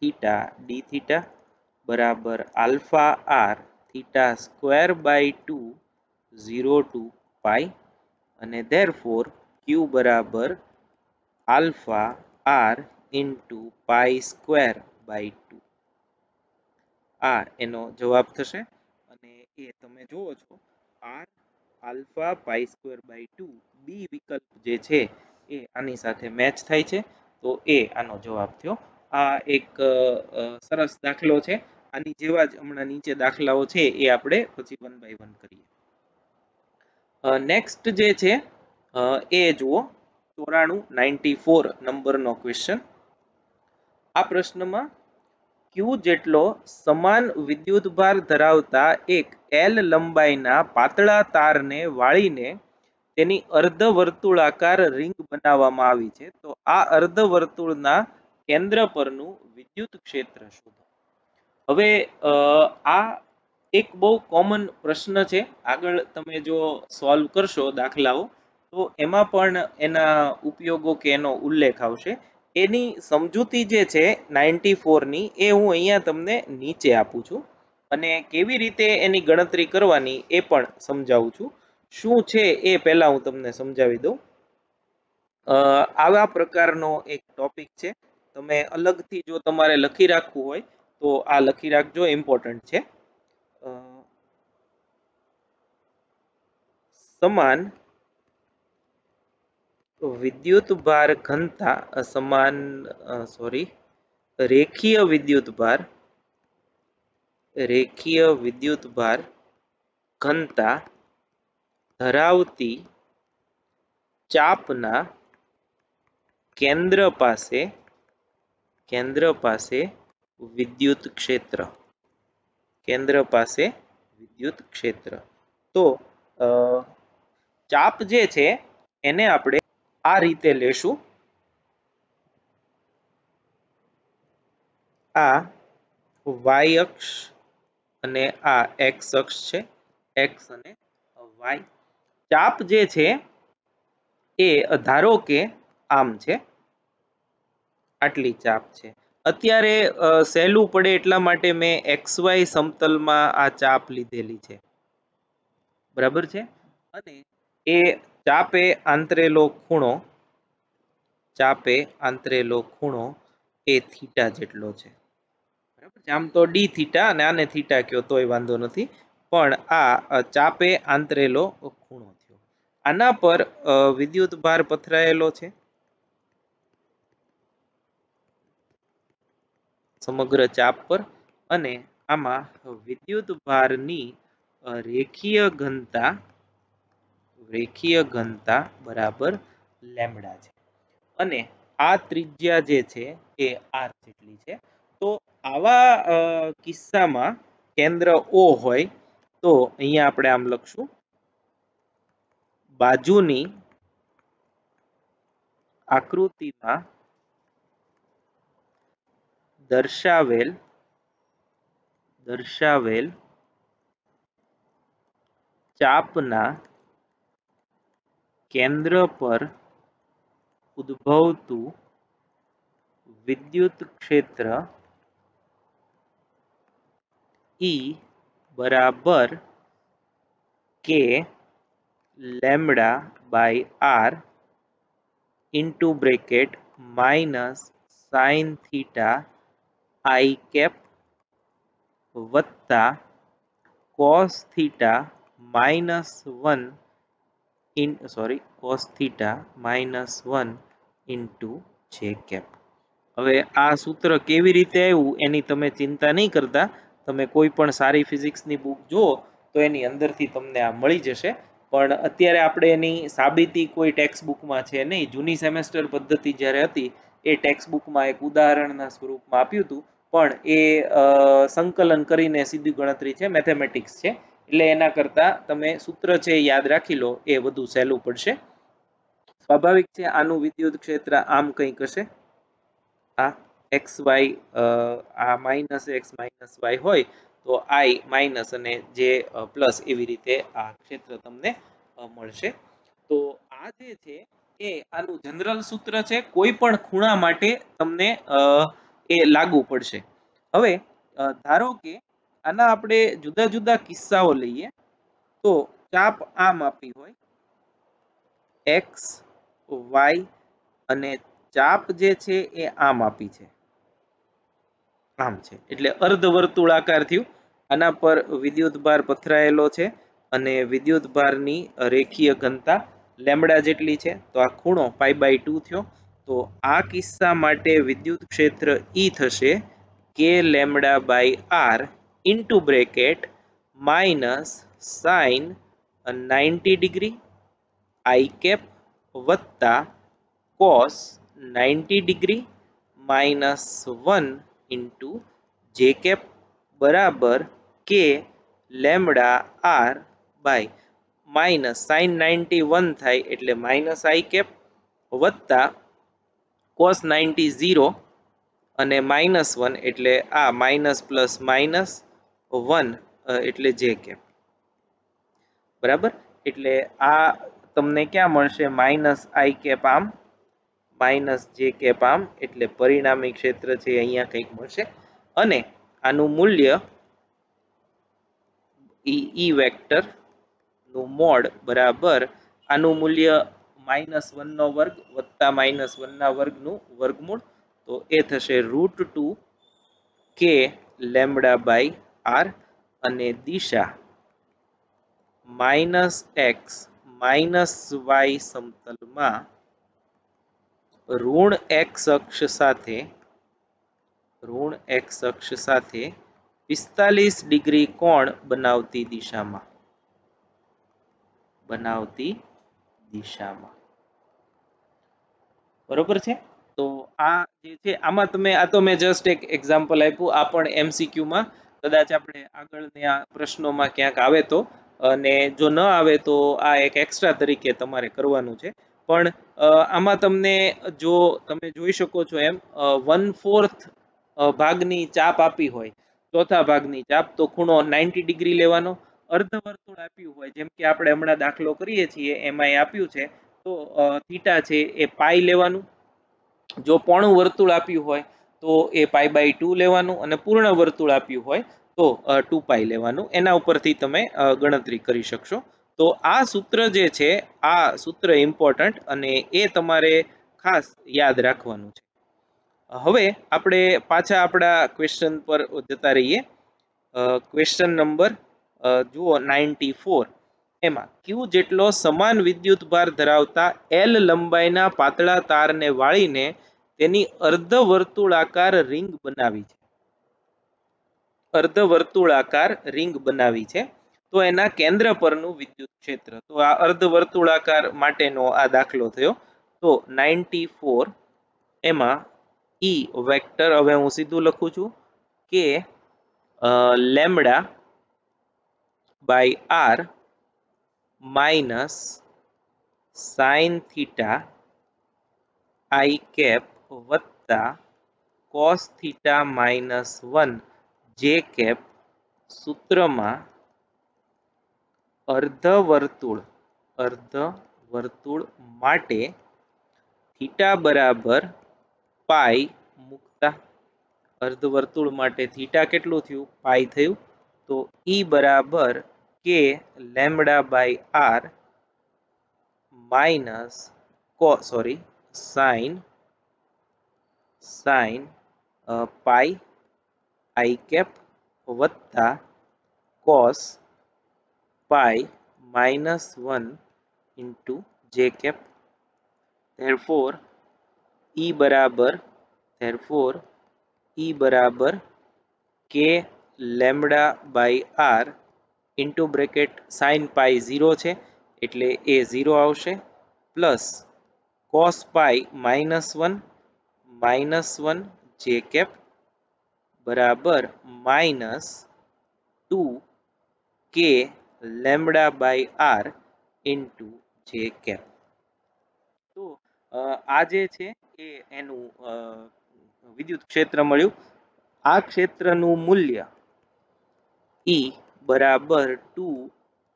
Speaker 1: theta d theta બરાબર alpha R theta square by 2 0 to pi અને therefore q બરાબર alpha R into pi square by 2. આ એનો જવાબ થશે અને એ તમે જુઓ છો R alpha pi square by 2 B વિકલ્પ જે છે એ આની સાથે મેચ થાય છે તો એ આનો જવાબ થયો. આ એક સરસ દાખલો છે. આની જેવા જ હમણાં નીચે દાખલાઓ છે એ આપણે પછી 1 બાય 1 કરીએ. નેક્સ્ટ જે છે એ જુઓ 94 નંબરનો ક્વેશ્ચન. આ પ્રશ્નમાં Q જેટલો સમાન વિદ્યુતભાર ધરાવતા એક L લંબાઈના પાતળા તારને વાળીને તેની અર્ધવર્તુળાકાર રિંગ બનાવવામાં આવી છે. તો આ અર્ધવર્તુળના કેન્દ્ર પરનું વિદ્યુત ક્ષેત્ર શોધો. હવે આ એક બહુ કોમન પ્રશ્ન છે. આગળ તમે જો સોલ્વ કરશો દાખલાઓ તો એમાં પણ એના ઉપયોગો કે એનો ઉલ્લેખ આવશે. એની સમજૂતી જે છે 94 ની એ હું અહીંયા તમને નીચે આપું છું અને કેવી રીતે એની ગણતરી કરવાની એ પણ સમજાવું છું. શું છે એ પહેલા હું તમને સમજાવી દઉં. આવા પ્રકારનો એક ટોપિક છે. તમે અલગથી જો તમારે લખી રાખવું હોય તો આ લખી રાખજો, ઇમ્પોર્ટન્ટ છે. સમાન વિદ્યુત ભાર ઘનતા રેખીય વિદ્યુત ભાર ઘનતા ધરાવતી ચાપના કેન્દ્ર પાસે વિદ્યુત ક્ષેત્ર. તો ચાપ જે છે એને આપણે આ રીતે લેશું. આ y અક્ષ અને આ x અક્ષ છે, x અને y. ચાપ જે છે એ ધારો કે આમ છે, આટલી ચાપ છે. અત્યારે સહેલું પડે એટલા માટે મેં XY સમતલમાં આ ચાપ લીધેલી છે, બરાબર છે. અને એ ચાપે આંતરેલો ખૂણો એ થીટા જેટલો છે, બરાબર છે. આમ તો ડી થીટા અને આને થીટા કયો તોય વાંધો નથી, પણ આ ચાપે આંતરેલો ખૂણો થયો. આના પર વિદ્યુત ભાર પથરાયેલો છે સમગ્ર ચાપ પર અને આમાં વિદ્યુત ભારની રેખીય ઘનતા બરાબર લેમ્બડા છે. અને આ ત્રિજ્યા જે છે એ r જેટલી છે। તો આવા કિસ્સામાં કેન્દ્ર O હોય તો અહીંયા આપણે આમ લખશું, બાજુની આકૃતિમાં દર્શાવેલ ચાપના કેન્દ્ર પર ઉદ્ભવતું વિદ્યુત ક્ષેત્ર E બરાબર k lambda by r into bracket minus sine theta I cap વત્તા cos theta minus 1 cos theta minus 1 into j cap. હવે આ સૂત્ર કેવી રીતે આવ્યું એની તમે ચિંતા નહીં કરતા, તમે કોઈ પણ સારી ફિઝિક્સની બુક જુઓ તો એની અંદરથી તમને આ મળી જશે। પણ અત્યારે આપણે એની સાબિતી કોઈ ટેક્સ્ટ બુકમાં છે નહીં। જૂની સેમેસ્ટર પદ્ધતિ જ્યારે હતી એ ટેક્સ્ટ બુકમાં એક ઉદાહરણના સ્વરૂપમાં આપ્યું હતું, પણ એ સંકલન કરીને સીધી ગણતરી છે, મેથેમેટિક્સ છે, એટલે એના કરતા તમે સૂત્ર છે યાદ રાખી લો એ વધુ સહેલું પડશે। સ્વાભાવિક છે આનું વિદ્યુત ક્ષેત્ર આમ કંઈક હશે, આ એક્સ વાય આ માઇનસ એક્સ માઇનસ વાય હોય તો આઈ માઇનસ અને જે પ્લસ એવી રીતે આ ક્ષેત્ર તમને મળશે। તો આ જે છે એ આનું જનરલ સૂત્ર છે, કોઈ પણ ખૂણા માટે તમને એ લાગુ પડશે। હવે ધારો કે આના આપણે જુદા જુદા કિસ્સાઓ લઈએ તો ચાપ આમ આપી હોય એક્સ વાય અને ચાપ જે છે એ આમ આપી છે, આમ છે એટલે અર્ધવર્તુળાકાર થયું। આના પર વિદ્યુત ભાર પથરાયેલો છે અને વિદ્યુત ભારની રેખીય ઘનતા લેમ્બડા જેટલી છે, તો આ ખૂણો π/2 થયો। તો આ કિસ્સા માટે વિદ્યુત ક્ષેત્ર E થશે k lambda by r into bracket minus sine 90 degree I cap વત્તા cos 90 degree minus 1 into J cap બરાબર k lambda r by minus sine 91 થાય એટલે માઇનસ I કેપ વત્તા cos 90 0 અને માઇનસ 1 એટલે આ માઇનસ પ્લસ માઇનસ 1 એટલે જે કેપ બરાબર। એટલે આ તમને ક્યાં મળશે, માઇનસ I કેપ આમ માઇનસ જે કેપ આમ, એટલે પરિણામી ક્ષેત્ર છે અહીંયા કંઈક મળશે અને આનું મૂલ્ય E વેક્ટર નું મોડ બરાબર આનું મૂલ્ય -1 નો વર્ગ વત્તા -1 ના વર્ગનું વર્ગમૂળ, તો એ થશે √2 k લેમ્બડા બાય r અને દિશા -x -y સમતલમાં ઋણ x અક્ષ સાથે 45 ડિગ્રી કોણ બનાવતી દિશામાં બરોબર છે। તો આ જે છે આમાં તમે આ તો મેં જસ્ટ એક એક્ઝામ્પલ આપ્યું, આ પણ MCQ માં કદાચ આપણે આગળના પ્રશ્નોમાં ક્યાંક આવે તો, અને જો ન આવે તો આ એક એક્સ્ટ્રા તરીકે તમારે કરવાનું છે। પણ આમાં તમને જો તમે જોઈ શકો છો એમ 1/4 ભાગની ચાપ આપી હોય, ચોથા ભાગની ચાપ, તો ખૂણો 90 ડિગ્રી લેવાનો। અર્ધવર્તુળ આપ્યું હોય જેમ કે આપણે હમણાં દાખલો કરીએ છીએ એમાં આપ્યું છે તો થીટા છે એ પાઈ લેવાનું। જો પોણું વર્તુળ આપ્યું હોય તો એ π/2 લેવાનું અને પૂર્ણ વર્તુળ આપ્યું હોય તો 2π લેવાનું। એના ઉપરથી તમે ગણતરી કરી શકશો। તો આ સૂત્ર જે છે આ સૂત્ર ઇમ્પોર્ટન્ટ અને એ તમારે ખાસ યાદ રાખવાનું છે। હવે આપણે પાછા આપણા ક્વેશ્ચન પર જતા રહીએ। ક્વેશ્ચન નંબર જુઓ 94, એમાં Q જેટલો સમાન વિદ્યુત ભાર ધરાવતા L લંબાઈના પાતળા તારને વાળીને તેની અર્ધવર્તુળાકાર રિંગ બનાવી છે, તો એના કેન્દ્ર પરનું વિદ્યુત ક્ષેત્ર, તો આ અર્ધવર્તુળાકાર માટેનો આ દાખલો થયો। તો 94 એમાં ઈ વેક્ટર હવે હું સીધું લખું છું k lambda by R minus sine theta I cap વત્તા cos theta minus 1 J cap સૂત્રમાં અર્ધવર્તુળ માટે થીટા બરાબર પાઈ મૂકતા અર્ધવર્તુળ માટે થીટા કેટલું થયું પાઈ થયું તો ઈ બરાબર k lambda by R minus sine pi I cap વત્તા cos pi minus 1 into J cap therefore E બરાબર k lambda by R into bracket sine pi 0 છે એટલે એ 0 આવશે plus cos pi minus 1 J cap બરાબર minus 2 K lambda by R into J cap તો આ જે છે એ એનું વિદ્યુત ક્ષેત્ર મળ્યું આ ક્ષેત્રનું મૂલ્ય ઈ બરાબર 2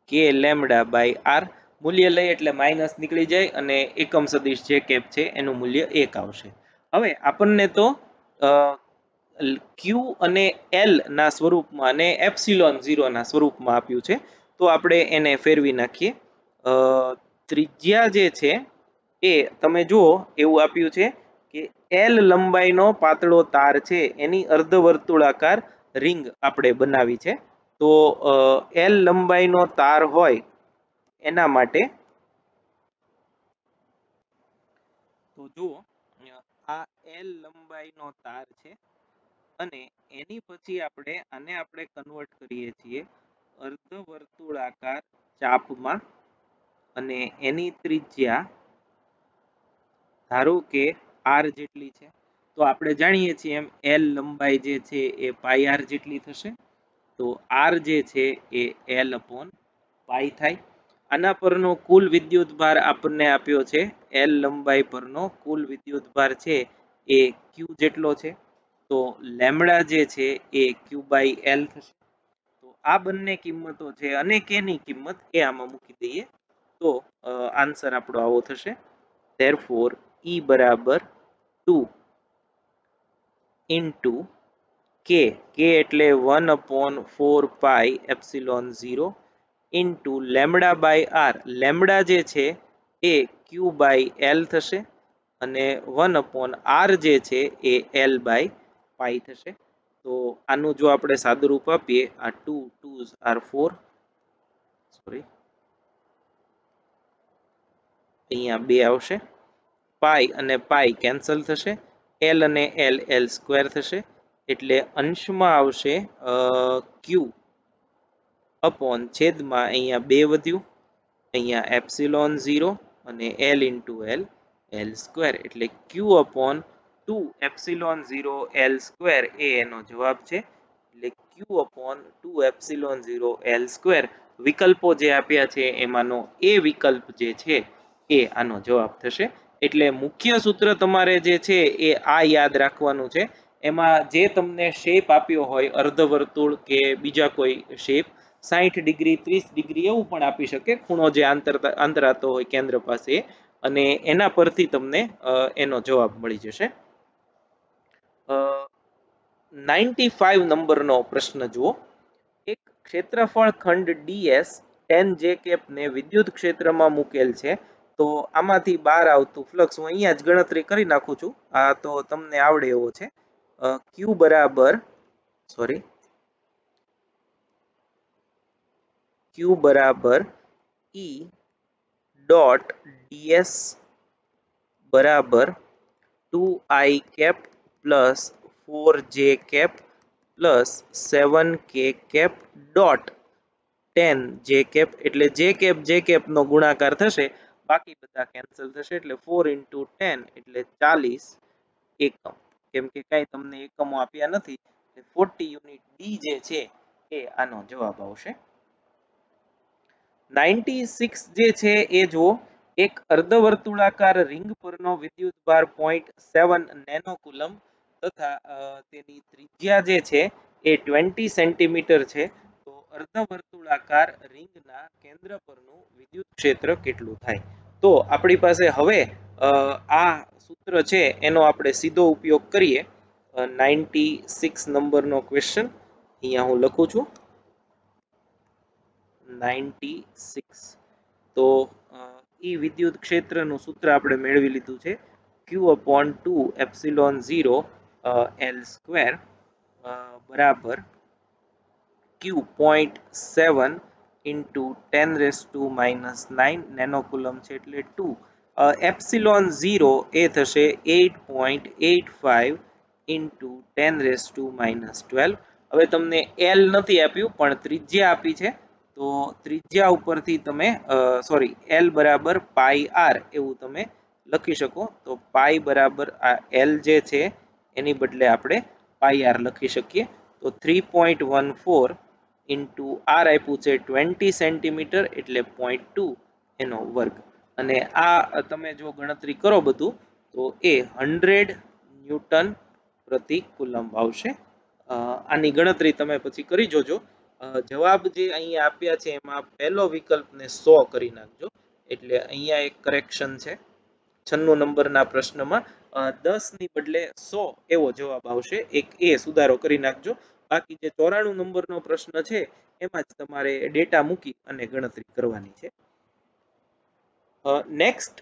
Speaker 1: કે લેમ્બડા બાય આર મૂલ્ય લઈ એટલે માઇનસ નીકળી જાય અને એકમ સદિશ જે કેપ છે એનું મૂલ્ય 1 આવશે હવે આપણને તો ક્યુ અને એલ ના સ્વરૂપમાં અને એપ્સિલોન 0 ના સ્વરૂપમાં આપ્યું છે તો આપણે એને ફેરવી નાખીએ ત્રિજ્યા જે છે એ તમે જુઓ એવું આપ્યું છે કે એલ લંબાઈનો પાતળો તાર છે એની અર્ધવર્તુળાકાર રિંગ આપણે બનાવી છે તો એલ લંબાઈનો તાર હોય એના માટે તો જુઓ આ એલ લંબાઈનો તાર છે અને એની પછી આને આપણે કન્વર્ટ કરીએ છીએ અર્ધવર્તુળાકાર ચાપમાં અને એની ત્રિજ્યા ધારો કે આર જેટલી છે તો આપણે જાણીએ છીએ એમ એલ લંબાઈ જે છે એ પાઈ આર જેટલી થશે તો આર જે છે એ એલ અપોન પાઈ થાય આના પરનો કુલ વિદ્યુત ભાર આપણને આપ્યો છે એલ લંબાઈ પરનો કુલ વિદ્યુત ભાર છે એ ક્યુ જેટલો છે તો લેમ્બડા જે છે એ ક્યુ બાય એલ થશે તો આ બંને કિંમતો છે અને કેની કિંમત એ આમાં મૂકી દઈએ તો આન્સર આપણો આવો થશે therefore E બરાબર 2 ઇન્ટુ કે એટલે 1/4 pi epsilon 0 into lambda by R lambda જે છે એ ક્યુ બાય એલ થશે અને 1/r જે છે એ એલ બાય પાઈ થશે તો આનું જો આપણે સાદુરૂપ આપીએ આ 2 2s are 4 સોરી અહીંયા 2 આવશે પાઈ અને પાઈ કેન્સલ થશે એલ અને એલ સ્ક્વેર થશે એટલે અંશમાં આવશે ક્યુ અપોન છેદમાં અહીંયા 2 વધ્યું અહીંયા એપ્સિલોન 0 અને એલ ઇન્ટુ એલ સ્ક્વેર એટલે ક્યુ અપોન 2 એપ્સિલોન 0 એલ સ્ક્વેર એ એનો જવાબ છે એટલે ક્યુ અપોન 2 એપ્સિલોન 0 એલ સ્ક્વેર વિકલ્પો જે આપ્યા છે એમાંનો એ વિકલ્પ જે છે એ આનો જવાબ થશે એટલે મુખ્ય સૂત્ર તમારે જે છે એ આ યાદ રાખવાનું છે એમાં જે તમને શેપ આપ્યો હોય અર્ધવર્તુળ કે બીજા કોઈ શેપ 60 ડિગ્રી 30 ડિગ્રી એવું પણ આપી શકે ખૂણો જે આંતરાતો હોય કેન્દ્ર પાસે અને એના પરથી તમને એનો જવાબ મળી જશે 95 નંબરનો પ્રશ્ન જુઓ એક ક્ષેત્રફળ ખંડ ડીએસ 10 જે કેપને વિદ્યુત ક્ષેત્રમાં મૂકેલ છે તો આમાંથી બહાર આવતું ફ્લક્સ હું અહીંયા જ ગણતરી કરી નાખું છું આ તો તમને આવડે એવો છે ક્યુ બરાબર ઈ ડોટ ડીએસ બરાબર 2i cap plus 4j cap plus 7k cap dot 10 J cap એટલે જે કેપ નો ગુણાકાર થશે બાકી બધા કેન્સલ થશે એટલે 4 × 10 એટલે 40 એકમ, કેમ કે કઈ તમને એકમો આપ્યા નથી, 40 યુનિટ ડી જે છે એ આનો જવાબ આવશે. 96 જે છે એ જો એક અર્ધવર્તુળાકાર રિંગ પરનો વિદ્યુતભાર 0.7 નેનોકુલમ તથા તેની ત્રિજ્યા જે છે એ 20 સેન્ટીમીટર છે, તો અર્ધવર્તુળાકાર રિંગના કેન્દ્ર પરનું વિદ્યુત ક્ષેત્ર કેટલું થાય? તો આપણી પાસે હવે આ સૂત્ર છે એનો આપણે સીધો ઉપયોગ કરીએ. 96 નંબરનો ક્વેશ્ચન અહીંયા હું લખું છું. 96 તો ઈ વિદ્યુત ક્ષેત્રનું સૂત્ર આપણે મેળવી લીધું છે, Q/2 એપ્સિલોન 0 L સ્ક્વેર બરાબર Q.7 into 10⁻⁹ નેનોકુલમ છે એટલે 2. એપ્સિલોન 0 એ થશે 8.85 into 10⁻12. હવે તમને L નથી આપ્યું પણ ત્રિજ્યા આપી છે, તો ત્રિજ્યા ઉપરથી તમે સોરી L બરાબર પાઈ આર એવું તમે લખી શકો. તો પાઈ બરાબર આ L જે છે એની બદલે આપણે પાઈ આર લખી શકીએ. તો 3.14 ઇન્ટુ આર આપ્યું છે 20 સેન્ટીમીટર એટલે 0.2 એનો વર્ગ, અને આ તમે જો ગણતરી કરો બધું તો એ 100 ન્યૂટન પ્રતિ કુલમ્બ આવશે. આની ગણતરી તમે પછી કરી જોજો. જવાબ જે અહીંયા આપ્યા છે એમાં પહેલો વિકલ્પને 100 કરી નાખજો, એટલે અહીંયા એક કરેક્શન છે. 96 નંબરના પ્રશ્નમાં 10 ની બદલે 100 એવો જવાબ આવશે, એક એ સુધારો કરી નાખજો. બાકી જે 94 નંબરનો પ્રશ્ન છે એમાં જ તમારે ડેટા મૂકી અને ગણતરી કરવાની છે. નેક્સ્ટ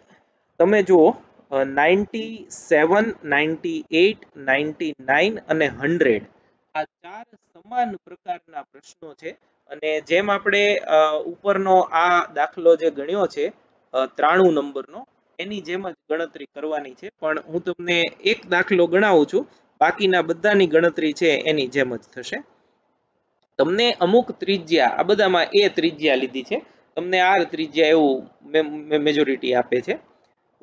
Speaker 1: તમે જુઓ 97, 98, 99 અને 100 આ ચાર સમાન પ્રકારના પ્રશ્નો છે, અને જેમ આપણે ઉપરનો આ દાખલો જે ગણ્યો છે 93 નંબરનો એની જેમ જ ગણતરી કરવાની છે, પણ હું તમને એક દાખલો ગણાવું છું, બાકીના બધાની ગણતરી છે એની જેમ જ થશે. તમને અમુક ત્રિજ્યા, આ બધામાં એ ત્રિજ્યા લીધી છે, તમને આર ત્રિજ્યા એવું મેજોરિટી આપે છે.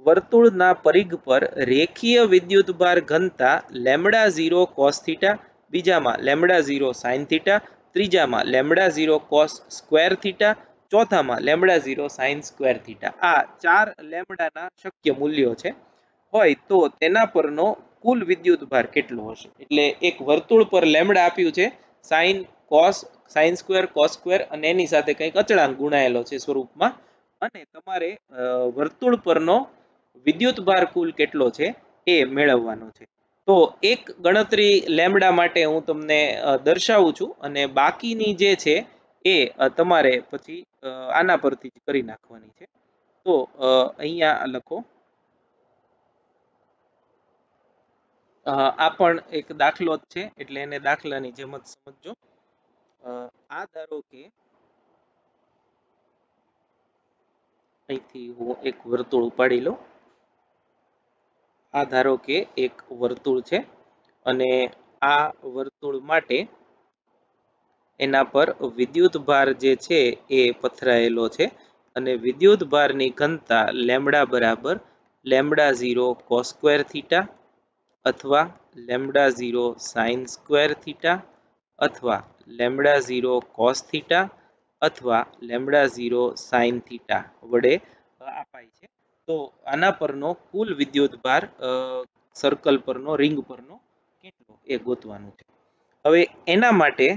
Speaker 1: વર્તુળના પરિઘ પર રેખીય વિદ્યુતભાર ઘનતા λ0 cos θ, બીજામાં λ0 sin θ, ત્રીજામાં λ0 cos સ્ક્વેર θ, ચોથામાં λ0 sin સ્ક્વેર θ. આ ચાર લેમ્ડાના શક્ય મૂલ્યો છે હોય તો તેના પરનો કુલ વિદ્યુતભાર કેટલો હશે? એટલે એક વર્તુળ પર લેમ્ડા આપ્યું છે, sin cos sin square cos square અને એની સાથે કંઈક અચળાંક ગુણાયેલો છે સ્વરૂપમાં, અને તમારે વર્તુળ પરનો વિદ્યુતભાર કુલ કેટલો છે એ મેળવવાનો છે. તો એક ગણતરી લેમ્ડા માટે હું તમને દર્શાવું છું, અને બાકીની જે છે એ તમારે પછી આના પરથી જ કરી નાખવાની છે. તો અહીંયા લખો, આ પણ એક દાખલો જ છે એટલે એને દાખલાની જેમ જ સમજજો. આ ધારો કે અહીંથી હું એક વર્તુળ ઉપાડી લઉં. આ ધારો કે એક વર્તુળ છે અને આ વર્તુળ માટે એના પર વિદ્યુતભાર જે છે એ પથરાયેલો છે, અને વિદ્યુતભારની ઘનતા લેમ્ડા બરાબર λ0 cos સ્ક્વેર θ અથવા λ0 sin સ્ક્વેર θ અથવા λ0 cos θ અથવા λ0 sin θ વડે અપાય છે. તો આના પરનો કુલ વિદ્યુતભાર સર્કલ પરનો, રિંગ પરનો કેટલો એ ગોતવાનું છે. હવે એના માટે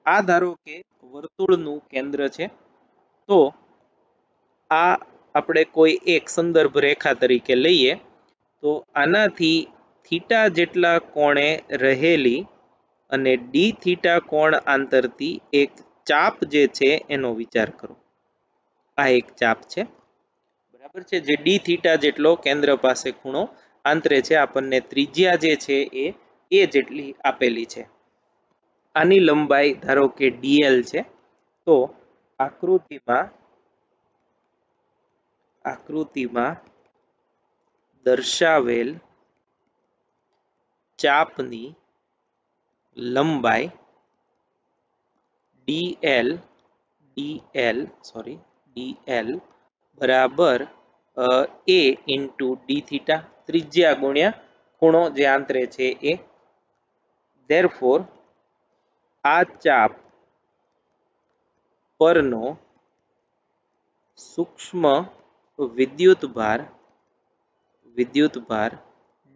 Speaker 1: આ ધારો કે વર્તુળનું કેન્દ્ર છે, તો આ આપણે કોઈ એક સંદર્ભ રેખા તરીકે લઈએ, તો આનાથી થીટા જેટલા કોણે રહેલી અને ડી થીટા કોણ આંતરથી એક ચાપ જે છે એનો વિચાર કરો. આ એક ચાપ છે, બરાબર છે, જે ડી થીટા જેટલો કેન્દ્ર પાસે ખૂણો આંતરે છે. આપણને ત્રિજ્યા જે છે એ જેટલી આપેલી છે. આની લંબાઈ ધારો કે dl છે. તો આકૃતિમાં દર્શાવેલ ચાપની લંબાઈ dl બરાબર a ઇન્ટુ ડી થીટા, ત્રિજ્યા ગુણ્યા ખૂણો જે આંતરે છે એ. ધેરફોર આ ચાપ પરનો સૂક્ષ્મ વિદ્યુતભાર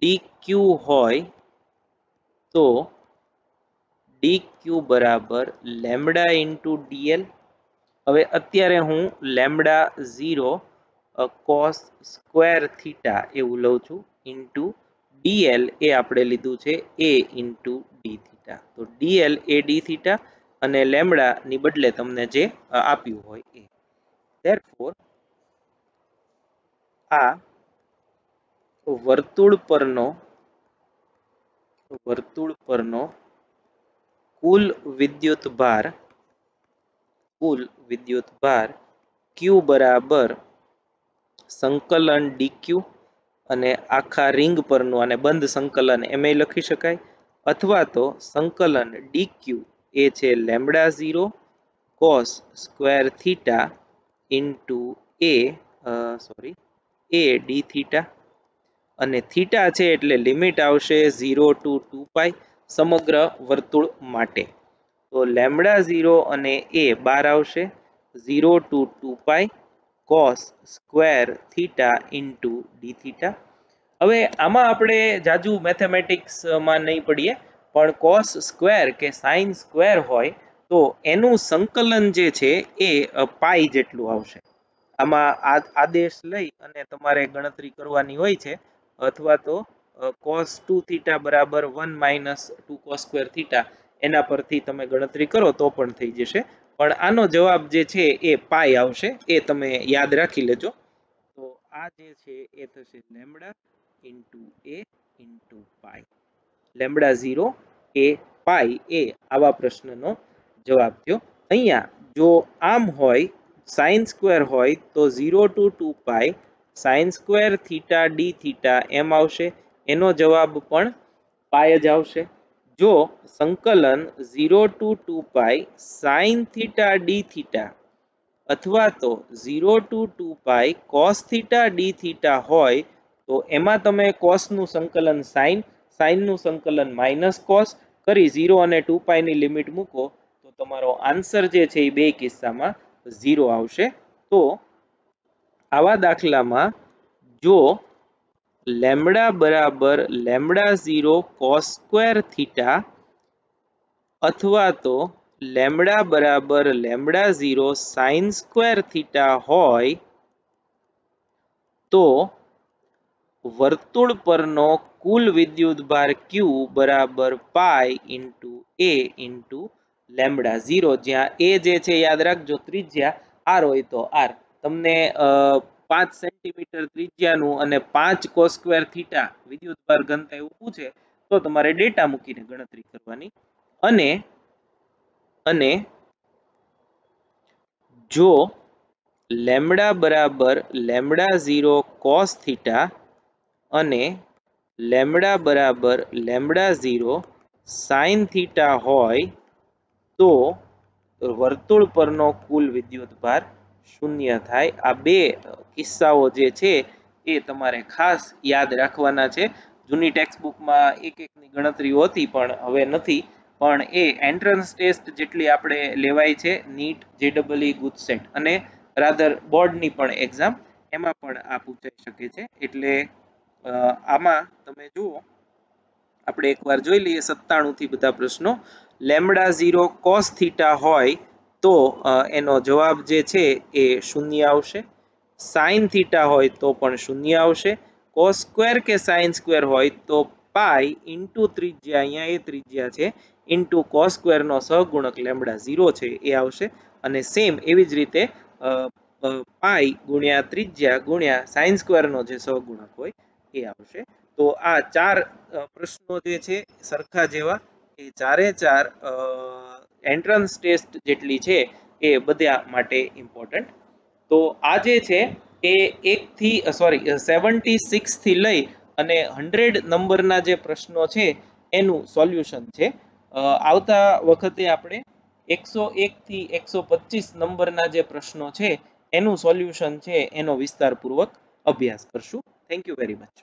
Speaker 1: dq હોય તો dq બરાબર લેમ્બડા ઇન્ટુ dl. હવે અત્યારે હું લેમ્બડા 0 કોસ સ્ક્વેર થીટા એવું લઉં છું ઇન્ટુ dl એ આપણે લીધું છે a ઇન્ટુ ડી થીટા. તો dl એ ડી થીટા અને લેમ્બડા ની બદલે તમને જે આપ્યું હોય એ. ધેરફોર આ વર્તુળ પરનો કુલ વિદ્યુત ભાર q બરાબર સંકલન dq અને આખા રિંગ પરનું આને બંધ સંકલન એમ લખી શકાય, અથવા તો સંકલન dq એ છે lambda 0 cos square theta into a D theta, અને થીટા છે એટલે લિમિટ આવશે 0 ટુ 2 પાઈ સમગ્ર વર્તુળ માટે. તો લેમ્બડા 0 અને a બાર આવશે 0 to 2 pi cos square theta into D theta. હવે આમાં આપણે જાજુ મેથેમેટિક્સમાં નહીં પડીએ, પણ કોસ સ્ક્વેર કે સાઇન સ્ક્વેર હોય તો એનું સંકલન જે છે એ પાઈ જેટલું આવશે. આમાં આદેશ લઈ અને તમારે ગણતરી કરવાની હોય છે, અથવા તો cos 2 થીટા બરાબર 1 માઇનસ 2 cos સ્ક્વેર થીટા એના પરથી તમે ગણતરી કરો તો પણ થઈ જશે, પણ આનો જવાબ જે છે એ પાઈ આવશે, એ તમે યાદ રાખી લેજો. તો આ જે છે એ થશે lambda into a into pi. Lambda 0 એ પાઈ એ આવા પ્રશ્નનો જવાબ થયો. અહીંયા જો આમ હોય સાઇન સ્ક્વેર હોય તો 0 to 2 pi sine square theta d theta એમ આવશે, એનો જવાબ પણ પાઈ જ આવશે. જો સંકલન 0 to 2 pi sine theta d theta અથવા તો 0 to 2 pi cos theta d theta હોય તો એમાં તમે કોસનું સંકલન સાઇનનું સંકલન માઇનસ કોસ કરી 0 અને 2 પાઈની લિમિટ મૂકો તો તમારો આન્સર જે છે એ બે કિસ્સામાં 0 આવશે. તો આવા દાખલામાં જો લેમ્બડા બરાબર લેમ્બડા 0 કોસ સ્ક્વેર થીટા અથવા તો લેમ્બડા બરાબર લેમ્બડા 0 સાઇન સ્ક્વેર થીટા હોય તો વર્તુળ પરનો કુલ વિદ્યુતભાર q બરાબર પાઈ ઇન્ટુ a ઇન્ટુ લેમ્બડા 0, જ્યાં a જે છે યાદ રાખજો ત્રિજ્યા r હોય તો r. તમને 5 સેન્ટીમીટર ત્રિજ્યાનું અને 5 કોસ સ્ક્વેર થીટા વિદ્યુતભાર ઘનતા એવું પૂછે તો તમારે ડેટા મૂકીને ગણતરી કરવાની. અને જો લેમ્બડા બરાબર લેમ્બડા 0 કોસ થીટા અને લેમ્બડા બરાબર લેમ્બડા 0 સાઇન થીટા હોય તો વર્તુળ પરનો કુલ વિદ્યુતભાર 0 થાય. આ બે કિસ્સાઓ જે છે એ તમારે ખાસ યાદ રાખવાના છે. જૂની ટેક્સ્ટબુકમાં એક એકની ગણતરીઓ હતી પણ હવે નથી, પણ એ એન્ટ્રન્સ ટેસ્ટ જેટલી આપણે લેવાય છે નીટ, જેડબલઈ, ગુજસેટ અને રાધર બોર્ડની પણ એક્ઝામ, એમાં પણ આ પૂછાઈ શકે છે. એટલે આમાં તમે જુઓ, આપણે એકવાર જોઈ લઈએ 97 થી બધા પ્રશ્નો. લેમ્બડા 0 કોસ થીટા હોય તો એનો જવાબ જે છે એ 0 આવશે. સાઇન થીટા હોય તો પણ 0 આવશે. કોસ સ્ક્વેર કે સાઇન સ્ક્વેર હોય તો પાઈ ઇન્ટુ ત્રિજ્યા, અહીંયા એ ત્રિજ્યા છે, ઇન્ટુ કોસ સ્ક્વેર નો સહગુણક લેમ્બડા 0 છે એ આવશે. અને સેમ એવી જ રીતે પાઈ ગુણ્યા ત્રિજ્યા ગુણ્યા સાઇન સ્ક્વેર નો જે સહગુણક હોય એ આવશે. તો આ ચાર પ્રશ્નો જે છે સરખા જેવા, એ ચારે ચાર એન્ટ્રન્સ ટેસ્ટ જેટલી છે એ બધા માટે ઇમ્પોર્ટન્ટ. તો આ જે છે એ 76 થી લઈ અને 100 નંબરના જે પ્રશ્નો છે એનું સોલ્યુશન છે. આવતા વખતે આપણે 101 થી 125 નંબરના જે પ્રશ્નો છે એનું સોલ્યુશન છે એનો વિસ્તારપૂર્વક અભ્યાસ કરશું. Thank you very much.